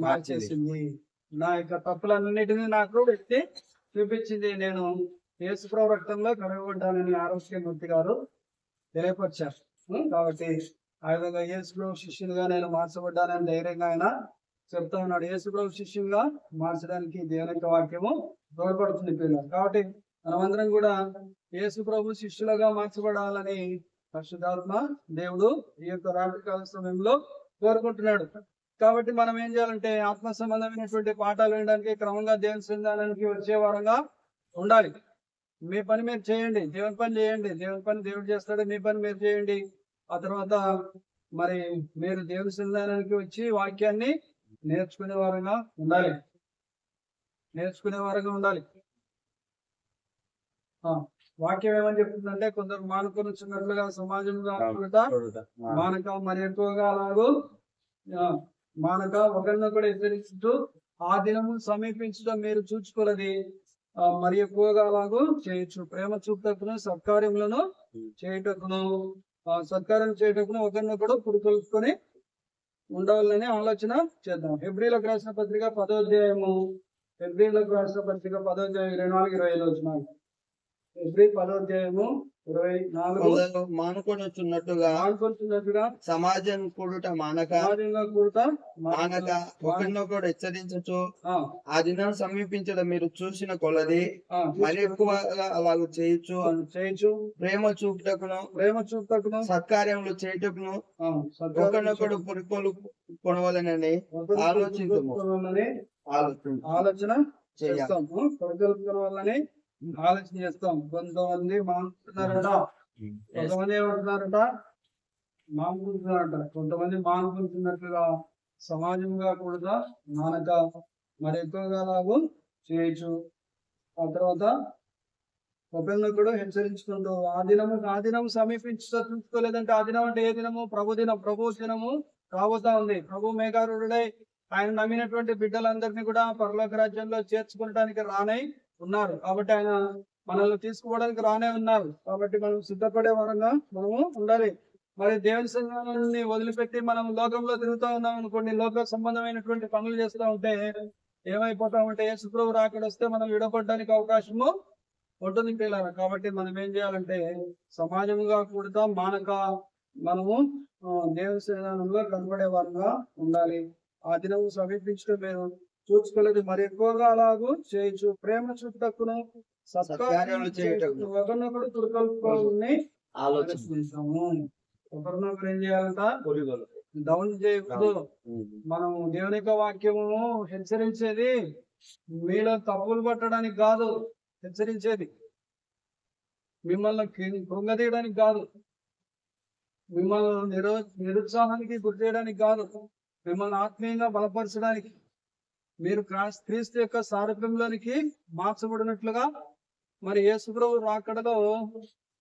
మార్చేసింది, నా యొక్క తప్పులన్నిటినీ నాకు వ్యక్తి చూపించింది. నేను యేసుప్రభు రక్తంలో కడగబడ్డానని ఆర్ఆర్కే మూర్తి గారు తెలియపరిచారు. కాబట్టి ఆ విధంగా యేసుప్రభు శిష్యునిగా నేను మార్చబడ్డానని ధైర్యంగా ఆయన చెప్తా ఉన్నాడు. యేసుప్రభు శిష్యునిగా మార్చడానికి దేవుని యొక్క వాక్యము తోడ్పడుతుంది పిల్లలు. కాబట్టి మనమందరం కూడా యేసుప్రభు శిష్యులుగా మార్చబడాలని పరిశుద్ధాత్మ దేవుడు ఈ యొక్క రాత్రికాల సమయంలో కోరుకుంటున్నాడు. కాబట్టి మనం ఏం చేయాలంటే ఆత్మ సంబంధమైనటువంటి పాఠాలు వినడానికి క్రమంగా దేవుని సన్నిధానానికి వచ్చే వారంగా ఉండాలి. మీ పని మీరు చేయండి, దేవుని పని చేయండి, దేవుని పని దేవుడు చేస్తాడు, మీ పని మీరు చేయండి. ఆ తర్వాత మరి మీరు దేవుని సన్నిధానానికి వచ్చి వాక్యాన్ని నేర్చుకునే వారంగా ఉండాలి. వాక్యం ఏమని చెప్తుందంటే, కొందరు మానుకొని వచ్చినట్లుగా సమాజంగా మానక మరి ఎక్కువగా అలాగూ మానక ఒకరిని కూడా హెచ్చరించుతూ ఆ దినము సమీపించడం మీరు చూచుకోలేది మరి ఎక్కువగా అలాగూ చేయొచ్చు. ప్రేమ చూపుటకును సత్కార్యములను చేయటకును ఒకరినొకడు పురుకొల్పుకొని ఉండవాలని ఆలోచన చేద్దాం. హెబ్రీలకు రాసిన పత్రిక 10వ అధ్యాయము 24-25 వచ్చినాయి. హెబ్రీ 10వ అధ్యాయము 24 మానుకొనుచున్నట్టుగా సమాజం కూడుట మానక ఒకరినొకడు హెచ్చరించచ్చు. ఆ దినం సమీపించడం మీరు చూసిన కొలది మరి ఎక్కువగా అలాగ చేయొచ్చు. ప్రేమ చూపుటకును సత్కార్యములు చేయుటకును ఒకరినొకడు పురుకోలు కొనవాలని ఆలోచన చేస్తాం. కొంతమంది మానుకుంటున్నారట, కొంతమంది మానుకుంటున్నట్లుగా సమాజంగా కూడా మానక మరి ఎక్కువగా లాగు చేయొచ్చు. ఆ తర్వాత ఒకరినొకడు హెచ్చరించుకుంటూ ఆ దినము సమీపించుకోలేదంటే ఆ దినం అంటే ఏ దినము? ప్రభు దినము రాబోతా ఉంది. ప్రభు మేఘారుడై ఆయన నమ్మినటువంటి బిడ్డలందరినీ కూడా పరలోక రాజ్యంలో చేర్చుకోవడానికి రానై ఉన్నారు. కాబట్టి ఆయన మనల్ని తీసుకుపోవడానికి రానే ఉన్నారు. కాబట్టి మనం సిద్ధపడే వరంగా మనము ఉండాలి. మరి దేవుని సంఘాన్ని వదిలిపెట్టి మనం లోకంలో తిరుగుతూ ఉన్నాం అనుకోండి, లోక సంబంధమైనటువంటి పనులు చేస్తూ ఉంటే ఏమైపోతామంటే యేసుప్రభు రాకడ వస్తే మనం విడపడడానికి అవకాశము ఉంటుంది పిల్లలు. కాబట్టి మనం ఏం చేయాలంటే సమాజంగా కూడతా మానక మనము దేవుని సంఘంలో కనబడే వారంగా ఉండాలి. ఆ దినము సమీపించడం మీరు చూసుకోలేదు మరి ఎక్కువగా అలాగూ చేయొచ్చు. ప్రేమ చుట్టకును సత్కార్యాలు చేయటం ఒకరినొకడు తుడుకోవాలని ఆలోచిస్తాము. ఒకరినొకరు ఏం చేయాలంట? డౌన్ చేయకూడదు. మనం దేవుని యొక్క వాక్యము హెచ్చరించేది మీలో తప్పులు పట్టడానికి కాదు, హెచ్చరించేది మిమ్మల్ని కృంగదీయడానికి కాదు. మిమ్మల్ని నిరుత్సాహానికి గురి చేయడానికి కాదు, మిమ్మల్ని ఆత్మీయంగా బలపరచడానికి, మీరు క్రీస్తు యొక్క సారూప్యంలోనికి మార్చబడినట్లుగా మరి యేసుప్రభు రాకడలో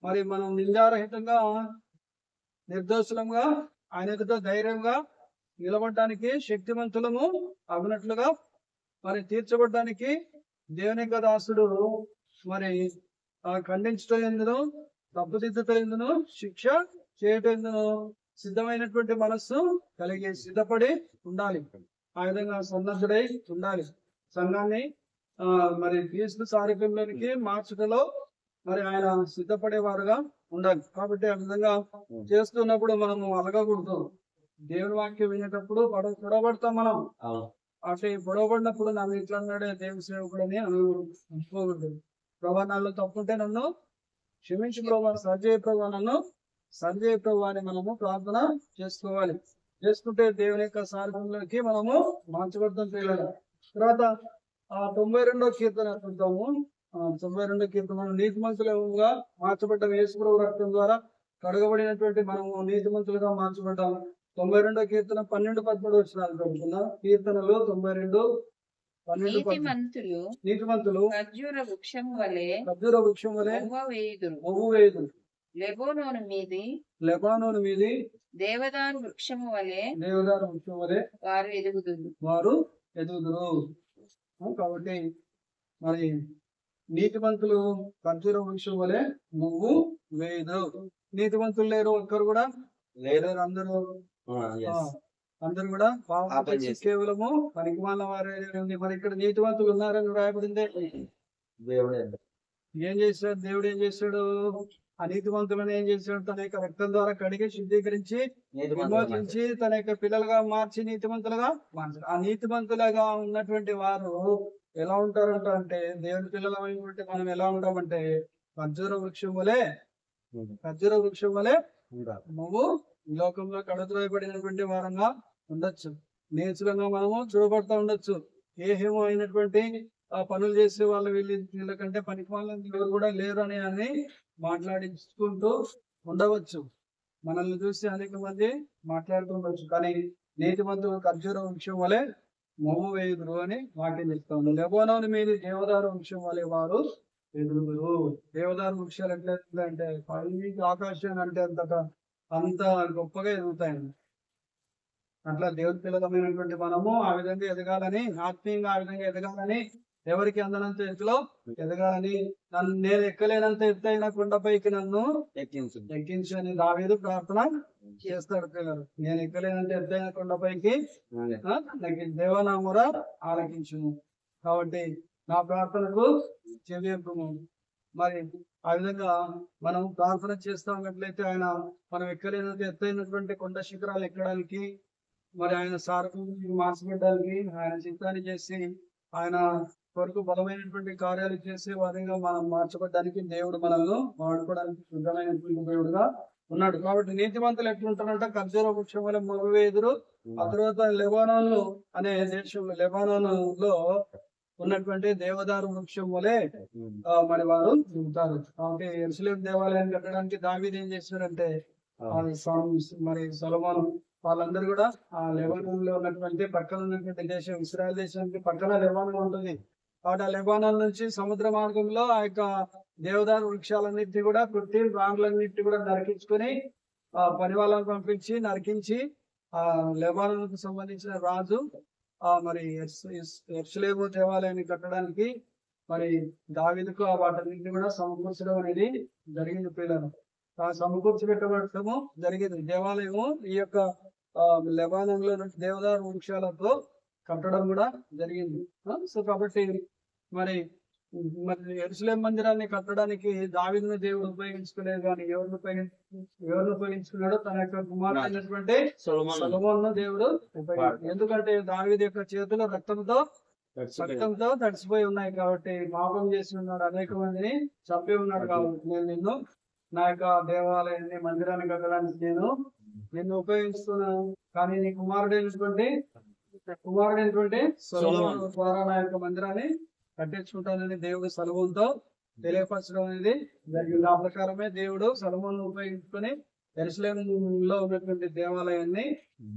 మరి మనం నిందారహితంగా నిర్దోషులంగా ఆయన ఎదుట ధైర్యంగా నిలబడడానికి శక్తివంతులము అగినట్లుగా మరి తీర్చబడడానికి దేవుని యొక్క దాసుడు మరి ఖండించటం ఎందును, తప్పుదిద్దటం ఎందును, శిక్ష చేయటం ఎందును సిద్ధమైనటువంటి మనస్సు కలిగి సిద్ధపడి ఉండాలి. ఆ విధంగా సన్నద్ధుడై ఉండాలి. సంఘాన్ని మరి క్రీస్తు సారూప్యంలోనికి మార్చడంలో మరి ఆయన సిద్ధపడేవారుగా ఉండాలి. కాబట్టి ఆ విధంగా చేస్తున్నప్పుడు మనము అలగకూడదు. దేవుని వాక్యం వినేటప్పుడు పొడవబడతాం మనం. అంటే పొడవబడినప్పుడు నన్ను ఇట్లా అన్నాడే దేవుని సేవకుడు అని అనుకోకూడదు. ప్రభా నాలో తప్పుంటే నన్ను క్షమించి ప్రభా, సరిచేయ ప్రభా, నన్ను సరిచేయ ప్రభా అని మనము ప్రార్థన చేసుకోవాలి. చేసుకుంటే దేవుని యొక్క సారూప్యంలోకి మనము మార్చబడతాం చేయాలి. తర్వాత 92వ కీర్తన చూద్దాము. 92వ కీర్తన నీతిమంతులుగా మార్చబడ్డాం. యేసుప్రభు రక్తం ద్వారా కడగబడినటువంటి మనము నీతిమంతులుగా మార్చబడ్డాము. 92వ కీర్తన 12-13 వచనాలు చదువుకుందాం. కీర్తనలు 92:12. నీతిమంతులు ఖర్జూర వృక్షం వలె మొవ్వు వేయుదురు. లెబానోను మీది దేవదారు వృక్షము వలె వారు ఎదుగుదురు. కాబట్టి మరి నీతిమంతులు ఖర్జూర వృక్షం వలె మొవ్వు వేయుదురు. నీతిమంతులు లేరు, ఒక్కరు కూడా లేరు. అందరూ కూడా కేవలము పనికిమాల వారే ఉంది. మరి ఇక్కడ నీతివంతులు ఉన్నారని రాయబడిందే. ఏం చేశాడు దేవుడు? ఏం చేశాడు? ఆ నీతివంతులను ఏం చేశాడు? తన యొక్క రక్తం ద్వారా కడిగి శుద్ధీకరించి విమోచించి తన యొక్క పిల్లలుగా మార్చి నీతిమంతులుగా మార్చారు. ఆ నీతిమంతులుగా ఉన్నటువంటి వారు ఎలా ఉంటారంట అంటే, దేవుని పిల్లలమైనటువంటి మనం ఎలా ఉంటామంటే ఖర్జూర వృక్షం వలె నువ్వు ఈ లోకంలో కడద్రోయబడినటువంటి వారంగా ఉండొచ్చు. నీచులంగా మనము చూడబడతా ఉండొచ్చు. ఏమో అయినటువంటి పనులు చేసే వాళ్ళు వీళ్ళకంటే పనికి వాళ్ళని ఎవరు కూడా లేరు అని మాట్లాడించుకుంటూ ఉండవచ్చు. మనల్ని చూసి అనేక మంది మాట్లాడుతుండొచ్చు. కానీ నీతిమంతులు ఖర్జూర వృక్షం వలె మొవ్వు వేయుదురు అని వాక్యం చెప్తా ఉంది. లెబానోను మీది దేవదారు వృక్షం వలె వారు ఎదుగుదురు. దేవదారు వృక్షాలు ఎట్లా అంటే ఆకాశం అంటే అంత గొప్పగా ఎదుగుతాయండి. అట్లా దేవుని పిల్లలమైనటువంటి మనము ఆ విధంగా ఎదగాలని, ఆత్మీయంగా ఆ విధంగా ఎదగాలని, ఎవరికి అందనంత ఎత్తులో ఎదగాలని, నేను ఎక్కలేనంత ఎత్తైన కొండపైకి నన్ను ఎక్కించు అని దావీదు ప్రార్థన చేస్తాడు. పిల్లలు, నేను ఎక్కలేనంత ఎత్తైన కొండపైకి దేవనాముర ఆలకించును. కాబట్టి నా ప్రార్థనకు చెవియొగ్గుము. మరి ఆ విధంగా మనం ప్రార్థన చేస్తామట్లయితే ఆయన మనం ఎక్కలేనంత ఎత్తైనటువంటి కొండ శిఖరాలు ఎక్కడానికి, మరి ఆయన సారథ్యం మార్చబడ్డానికి, ఆయన చిత్తాన్ని చేసి ఆయన కొరకు బలమైనటువంటి కార్యాలు చేసే వారిగా మనం మార్చబడ్డానికి దేవుడు మనల్ని వాడుకోవడానికి శుద్ధమైనటువంటి దేవుడుగా ఉన్నాడు. కాబట్టి నీతిమంతులు ఎట్లుంటారంట? ఖర్జూర వృక్షం వల్ల మొవ్వు వేయుదురు. ఆ తర్వాత లెబానోను అనే దేశంలో, లెబానోనులో ఉన్నటువంటి దేవదారు వృక్షం వలె మరి వారు ఉంటారు. కాబట్టి యెరూషలేము దేవాలయాన్ని కట్టడానికి దావీదు ఏం చేశాడంటే, మరి సొలొమోను వాళ్ళందరూ కూడా ఆ లెబానోన్ లో ఉన్నటువంటి పక్కన ఉన్నటువంటి దేశం, ఇశ్రాయేల్ దేశానికి పక్కన లెబానోన్ ఉంటుంది. కాబట్టి ఆ లెబానోన్ నుంచి సముద్ర మార్గంలో ఆ యొక్క దేవదారు వృక్షాలన్నింటినీ కూడా కొట్టి రాళ్ళన్నింటినీ కూడా నరికించుకొని పని వాళ్ళని పంపించి నరికించి ఆ లెబానోన్ కు సంబంధించిన రాజు మరి యెరూషలేము దేవాలయాన్ని కట్టడానికి మరి దావీదుకు వాటన్నింటినీ కూడా సమకూర్చడం అనేది జరిగింది. పిల్లలు సమకూర్చిపెట్టబడటము జరిగింది. దేవాలయము ఈ యొక్క లెబానోన్ లో దేవదారు వృక్షాలతో కట్టడం కూడా జరిగింది. సో కాబట్టి మరి యెరూషలేము మందిరాన్ని కట్టడానికి దావీదును దేవుడు ఉపయోగించుకునేది. కానీ ఎవరిని ఉపయోగించుకున్నాడో? తన యొక్క కుమారుడు అయినటువంటి సొలొమోనును దేవుడు ఉపయోగించాడు. ఎందుకంటే దావీదు యొక్క చేతులు రక్తంతో తడిసిపోయి ఉన్నాయి కాబట్టి, పాపం చేసి ఉన్నాడు, అనేక మందిని చంపి ఉన్నాడు. కాబట్టి నేను నిన్ను నా యొక్క దేవాలయాన్ని మందిరాన్ని కట్టడానికి నిన్ను ఉపయోగిస్తున్నాను. కానీ నీ కుమారుడైనటువంటి సొలొమోను ద్వారా నా యొక్క మందిరాన్ని కట్టించుకుంటానని దేవుడు సొలొమోనుతో తెలియపరచడం అనేది జరిగింది. ఆ ప్రకారమే దేవుడు సొలొమోనును ఉపయోగించుకొని యెరూషలేములో ఉన్నటువంటి దేవాలయాన్ని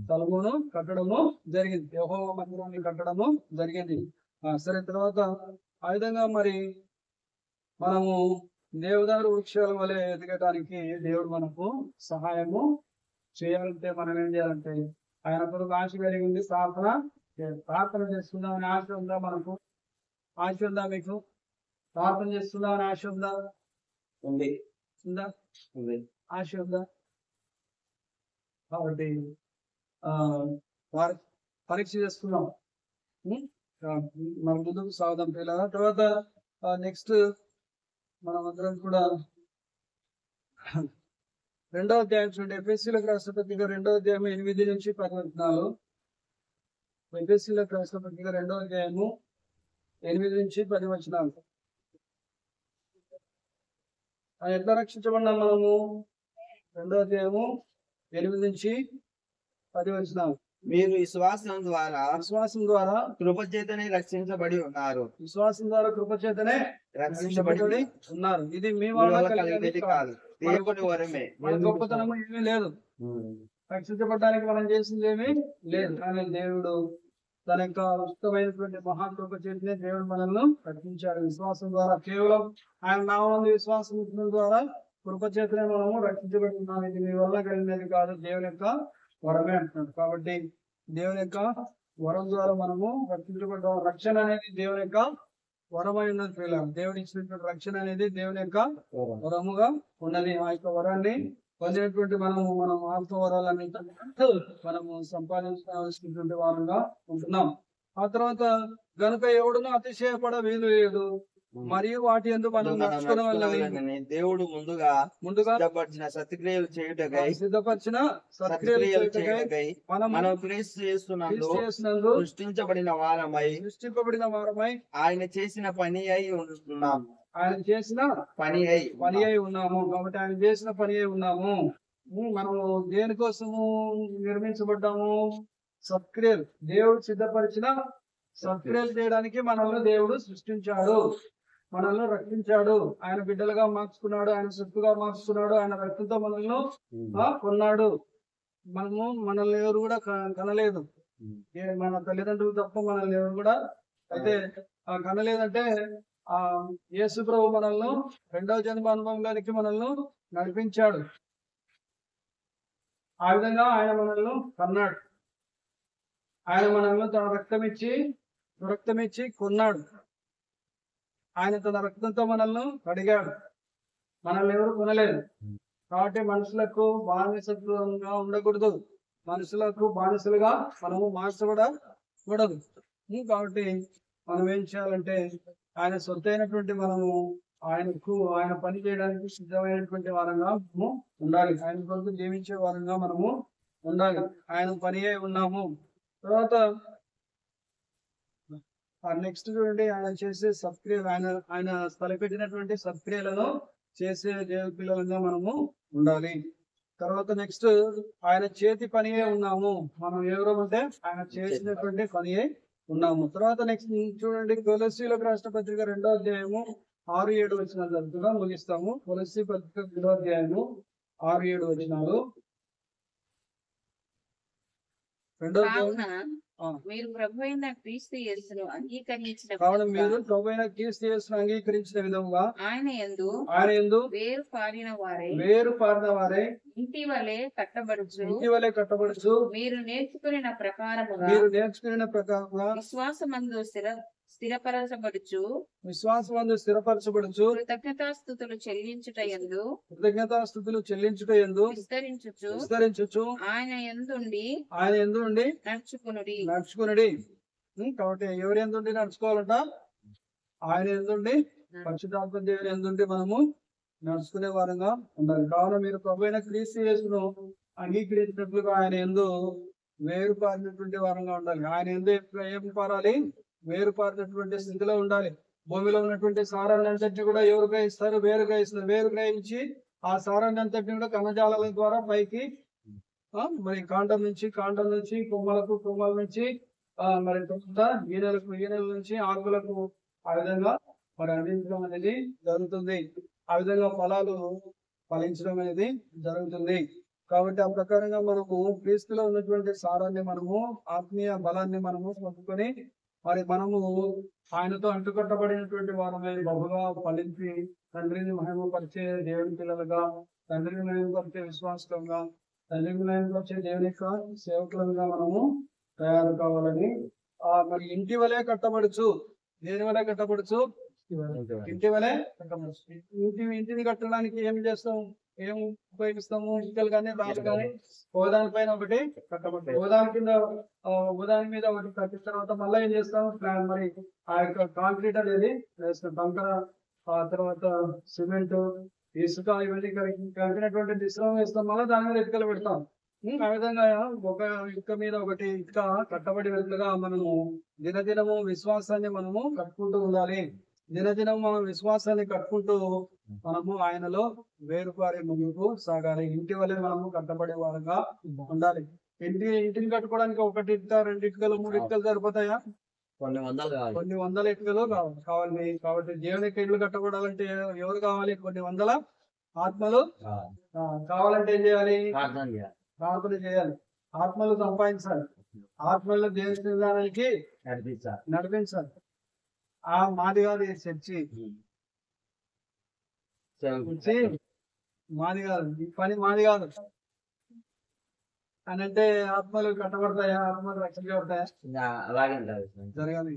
సొలొమోను కట్టడము జరిగింది. యెహోవా మందిరాన్ని కట్టడము జరిగింది. సరే, తర్వాత ఆ విధంగా మరి మనము దేవదారు వృక్షాల వలె ఎదగటానికి దేవుడు మనకు సహాయము చేయాలంటే మనం ఏం చేయాలంటే ఆయన కొరకు ఆశ కలిగి ఉంది ప్రార్థన చేసుకుందామని ఆశ ఉందా? మనకు ఆశ ఉందా? మీకు ప్రార్థన చేస్తుందామని ఆశ ఉందా? ఉందా? ఆశ ఉందా? కాబట్టి పరీక్ష చేసుకున్నాం. మన ముందుకు సాగుదాం పిల్లల. తర్వాత నెక్స్ట్ మనం అందరం కూడా 2వ అధ్యాయం చూడండి. ఎఫెసీయులకు రాసిన పత్రిక 2వ అధ్యాయం 8 నుంచి 10 వచనాలు. ఎఫెసీయులకు రాసిన పత్రిక 2వ అధ్యాయము 8 నుంచి 10 వచనాలు. ఎట్లా రక్షించబడినాం మనము? 2వ అధ్యాయము 8 నుంచి 10 వచనాలు. మీరు విశ్వాసం ద్వారా కృపచేతనే రక్షించబడి ఉన్నారు. విశ్వాసం ద్వారా కృపచేతనే రక్షించబడి ఉన్నారు. ఇది మీ వల్ల కలిగేది కాదు, దేవుని వరమే. మన గొప్పతనము ఏమీ లేదు. రక్షించబడడానికి మనం చేసింది ఏమీ లేదు. కానీ దేవుడు తన యొక్క ఉచితమైనటువంటి మహాకృప చేతనే దేవుడు మనల్ని రక్షించాడు. విశ్వాసం ద్వారా, కేవలం ఆయన నామందు విశ్వాసం ఉంచడం ద్వారా కృప చేతనే మనము రక్షించబడి ఉన్నాం. ఇది మీ వల్ల కలిగినది కాదు, దేవుని యొక్క వరమే అంటున్నాడు. కాబట్టి దేవుని యొక్క వరం ద్వారా మనము రక్షించబడ్డాం. రక్షణ అనేది దేవుని యొక్క వరమై ఉన్నది పిల్లలు. దేవుడు ఇచ్చినటువంటి రక్షణ అనేది దేవుని యొక్క వరముగా ఉన్నది. ఆ యొక్క వరాన్ని పొందినటువంటి మనం ఆత్మవరాలన్నీ మనము సంపాదించాల్సినటువంటి వారంగా ఉంటున్నాం. ఆ తర్వాత గనుక ఎవడును అతిశయపడ వీలు లేదు, మరియు వాటి యందు మనం నడుచుకునే వాళ్ళని దేవుడు ముందుగా సిద్ధపరిచిన సత్క్రియలు చేయుటకై మనం క్రీస్తు యేసునందు సృష్టింపబడిన వారమై ఆయన చేసిన పని అయి ఉన్నాం. పని అయి ఉన్నాము. కాబట్టి ఆయన చేసిన పని అయి ఉన్నాము. మనము దేనికోసము నిర్మించబడ్డాము? సత్క్రియలు, దేవుడు సిద్ధపరిచిన సత్క్రియలు చేయడానికి మనల్ని దేవుడు సృష్టించాడు, మనల్ని రక్షించాడు, ఆయన బిడ్డలుగా మార్చుకున్నాడు, ఆయన సొత్తుగా మార్చుకున్నాడు, ఆయన రక్తంతో మనల్ని కొన్నాడు. మనల్ని ఎవరు కూడా కనలేదు, మన తల్లిదండ్రులు తప్ప మనల్ని ఎవరు కూడా అయితే కనలేదంటే యేసు ప్రభు మనల్ని 2వ జన్మ అనుభవంలోనికి మనల్ని నడిపించాడు. ఆ విధంగా ఆయన మనల్ని కన్నాడు. ఆయన మనల్ని తన రక్తం ఇచ్చి కొన్నాడు. ఆయన తన రక్తంతో మనల్ని కడిగాడు. మనల్ని ఎవరు కొనలేదు. కాబట్టి మనుషులకు బానిసత్వంగా ఉండకూడదు, మనుషులకు బానిసలుగా మనము మార్చబడకూడదు. కాబట్టి మనం ఏం చేయాలంటే ఆయన సొత్తైనటువంటి మనము ఆయన పని చేయడానికి సిద్ధమైనటువంటి వారంగా మనము ఉండాలి. ఆయన కొరకు జీవించే వారంగా మనము ఉండాలి. ఆయన పని అయి ఉన్నాము. తర్వాత నెక్స్ట్ చూడండి, ఆయన చేసే సత్క్రియలు, ఆయన తలపెట్టినటువంటి సత్క్రియలను చేసే దేవుని పిల్లలుగా మనము ఉండాలి. తర్వాత నెక్స్ట్ ఆయన చేతి పనియే ఉన్నాము. మనం ఎవరు అంటే ఆయన చేసినటువంటి పనియే ఉన్నాము. తర్వాత నెక్స్ట్ చూడండి, కొలస్సీయులకు రాసిన పత్రిక 2వ అధ్యాయము 6-7 వచనాలు జరుగుతుందా ముగిస్తాము. కొలస్సీ పత్రిక 2వ అధ్యాయము 6-7 వచనాలు. మీరు ప్రభు అయిన క్రీస్తు యేసును అంగీకరించిన విధముగా ఆయన యందు వేరు పారిన వారే ఇంటి వలె కట్టబడుచు మీరు నేర్చుకున్న ప్రకారముగా విశ్వాసమందు స్థిరపరచబడుచు కృతజ్ఞతాస్తుతులు చెల్లించుట యందు విస్తరించుచు ఆయన యందుండి నడుచుకునుడి. కాబట్టి ఎవరి ఎందుండి నడుచుకోవాలంట? ఆయన ఎందుండి, పరిశుద్ధాత్మ దేవుని ఎందుండి మనము నడుచుకునే వారంగా ఉండాలి. కావున మీరు ప్రభువైన క్రీస్తు యేసును అంగీకరించినట్లుగా ఆయన యందు వేరుపారినటువంటి వారంగా ఉండాలి. ఆయన యందు ఏం పారాలి? వేరుపారినటువంటి స్థితిలో ఉండాలి. భూమిలో ఉన్నటువంటి సారాన్ని అంతటిని కూడా ఎవరు గ్రహిస్తారు? వేరు గ్రహించి ఆ సారాన్ని అంతటిని కూడా కణజాలాల ద్వారా పైకి మరి కాండం నుంచి కొమ్మల నుంచి మరి ఈనెల నుంచి ఆకులకు ఆ విధంగా మరి అందించడం అనేది జరుగుతుంది. ఆ విధంగా ఫలాలు ఫలించడం అనేది జరుగుతుంది. కాబట్టి ఆ ప్రకారంగా మనము క్రీస్తులో ఉన్నటువంటి సారాన్ని మనము ఆత్మీయ బలాన్ని మనము పొందుకొని మరి మనము ఆయనతో అంటుకట్టబడినటువంటి వారమే బహుగా ఫలించి తండ్రిని మహిమపరిచే దేవుని పిల్లలుగా, తండ్రిని మహిమపరిచే విశ్వాసంగా, తండ్రిని మహిమపరిచే దేవుని యొక్క సేవకులుగా మనము తయారు కావాలని మరి ఇంటి వలె కట్టబడుచు. దేని వలె కట్టబడుచు? ఇంటి వలె కట్టబడుచు. ఇంటిని కట్టడానికి ఏం చేస్తాం? ఏం ఉపయోగిస్తాము? ఇటుకలు కానీ రాళ్ళు కానీ ఓదాని పైన ఒకటి కట్టబడతాయి. ఓదాని కింద ఓదాని మీద ఒకటి కట్టిన తర్వాత మళ్ళీ ఏం చేస్తాం? ప్లాన్ మరి ఆ యొక్క కాంక్రీట్ అనేది వేస్తాం. కంకర, ఆ తర్వాత సిమెంట్, ఇసుక ఇవన్నీ కలిపినటువంటి మిశ్రమం వేస్తాం. మళ్ళీ దాని మీద ఇటుకలు పెడతాం. ఆ విధంగా ఒక ఇటుక మీద ఒకటి ఇటుక కట్టబడి వెళ్తుగా మనము దినదినము విశ్వాసాన్ని మనము కట్టుకుంటూ ఉండాలి. దినదినం మనం విశ్వాసాన్ని కట్టుకుంటూ మనము ఆయనలో వేరుపారి ముందుకు సాగాలి. ఇంటి వల్లే మనము కట్టబడే వారంగా ఉండాలి. ఇంటిని కట్టుకోవడానికి ఒకటి ఇటుక, 2 ఇటుకలు, 3 ఇటుకలు సరిపోతాయా? కొన్ని వందల ఇటుకలు కావాలి. కాబట్టి దేవుని యొక్క ఇల్లు కట్టబడాలంటే ఎవరు కావాలి? కొన్ని వందల ఆత్మలు కావాలంటే ఏం చేయాలి? ప్రార్థన చేయాలి. ఆత్మలు సంపాదించాలి. ఆత్మలను దేవుని విధానానికి నడిపించాలి. ఆ మాది కాదు చర్చి, మాది కాదు, ఈ పని మాది కాదు అని అంటే ఆత్మలు కట్టబడతాయా? ఆత్మలు రక్షించబడతాయా? జరగాలి.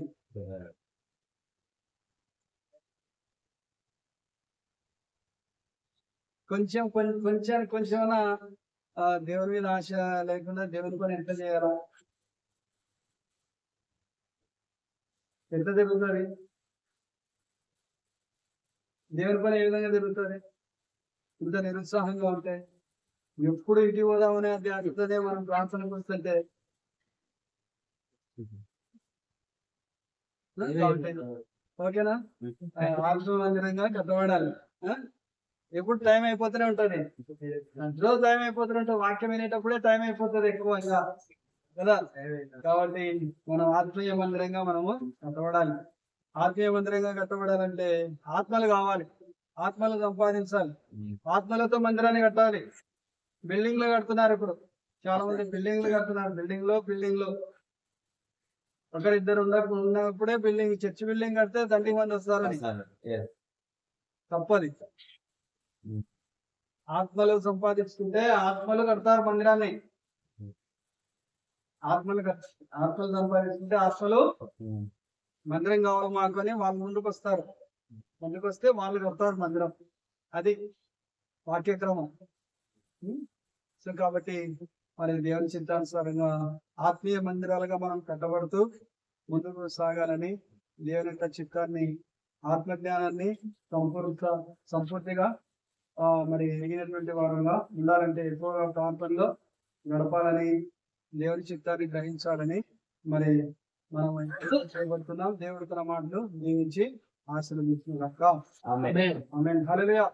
కొంచెమైనా దేవుని మీద ఆశ లేకుండా దేవుని పని ఎంత చేయాలా? ఎంత జరుగుతుంది? దేవుని పని ఏ విధంగా జరుగుతుంది? ఇంత నిరుత్సాహంగా ఉంటే, ఎప్పుడు ఇటు పోదామనే ధ్యాసతోనే మనం ప్రార్థనకు వస్తుంటే ఓకేనా? ఆత్మ మందిరంగా కట్టబడాలి. ఎప్పుడు టైం అయిపోతూనే ఉంటది. రోజు టైం అయిపోతూనే ఉంటుంది. వాక్యం వినేటప్పుడే టైం అయిపోతుంది ఎక్కువగా కదా. కాబట్టి మనం ఆత్మీయ మందిరంగా మనము కట్టబడాలి. ఆత్మీయ మందిరంగా కట్టబడాలంటే ఆత్మలు కావాలి. ఆత్మలు సంపాదించాలి. ఆత్మలతో మందిరాన్ని కట్టాలి. బిల్డింగ్లు కడుతున్నారు ఇప్పుడు. చాలా మంది బిల్డింగ్లు కడుతున్నారు. బిల్డింగ్ లో ఒకరిద్దరు ఉన్నప్పుడే బిల్డింగ్, చర్చి బిల్డింగ్ కడితే దండి మంది వస్తారని. తప్పది. ఆత్మలు సంపాదించుకుంటే ఆత్మలు కడతారు మందిరాన్ని. ఆత్మలు సంపాదించుకుంటే ఆత్మలు మందిరం కావాలి మాకు అని వాళ్ళు ముందుకు వస్తారు. ముందుకు వస్తే వాళ్ళు కడతారు మందిరం. అది వాక్యక్రమం. సో కాబట్టి మరి దేవుని చిత్తానుసారంగా ఆత్మీయ మందిరాలుగా మనం కట్టబడుతూ ముందుకు సాగాలని, దేవుని యొక్క చిత్తాన్ని, ఆత్మజ్ఞానాన్ని సంపూర్తిగా మరి ఎగినటువంటి వారంగా ఉండాలంటే ఎక్కువగా ప్రాంతంలో గడపాలని, దేవుని చిత్తాన్ని గ్రహించాలని మరి మనం చేయబడుతున్నాం. దేవుడి తన మాటలు దీవించి ఆశీర్వదించుగాక. ఆమేన్. హల్లెలూయా.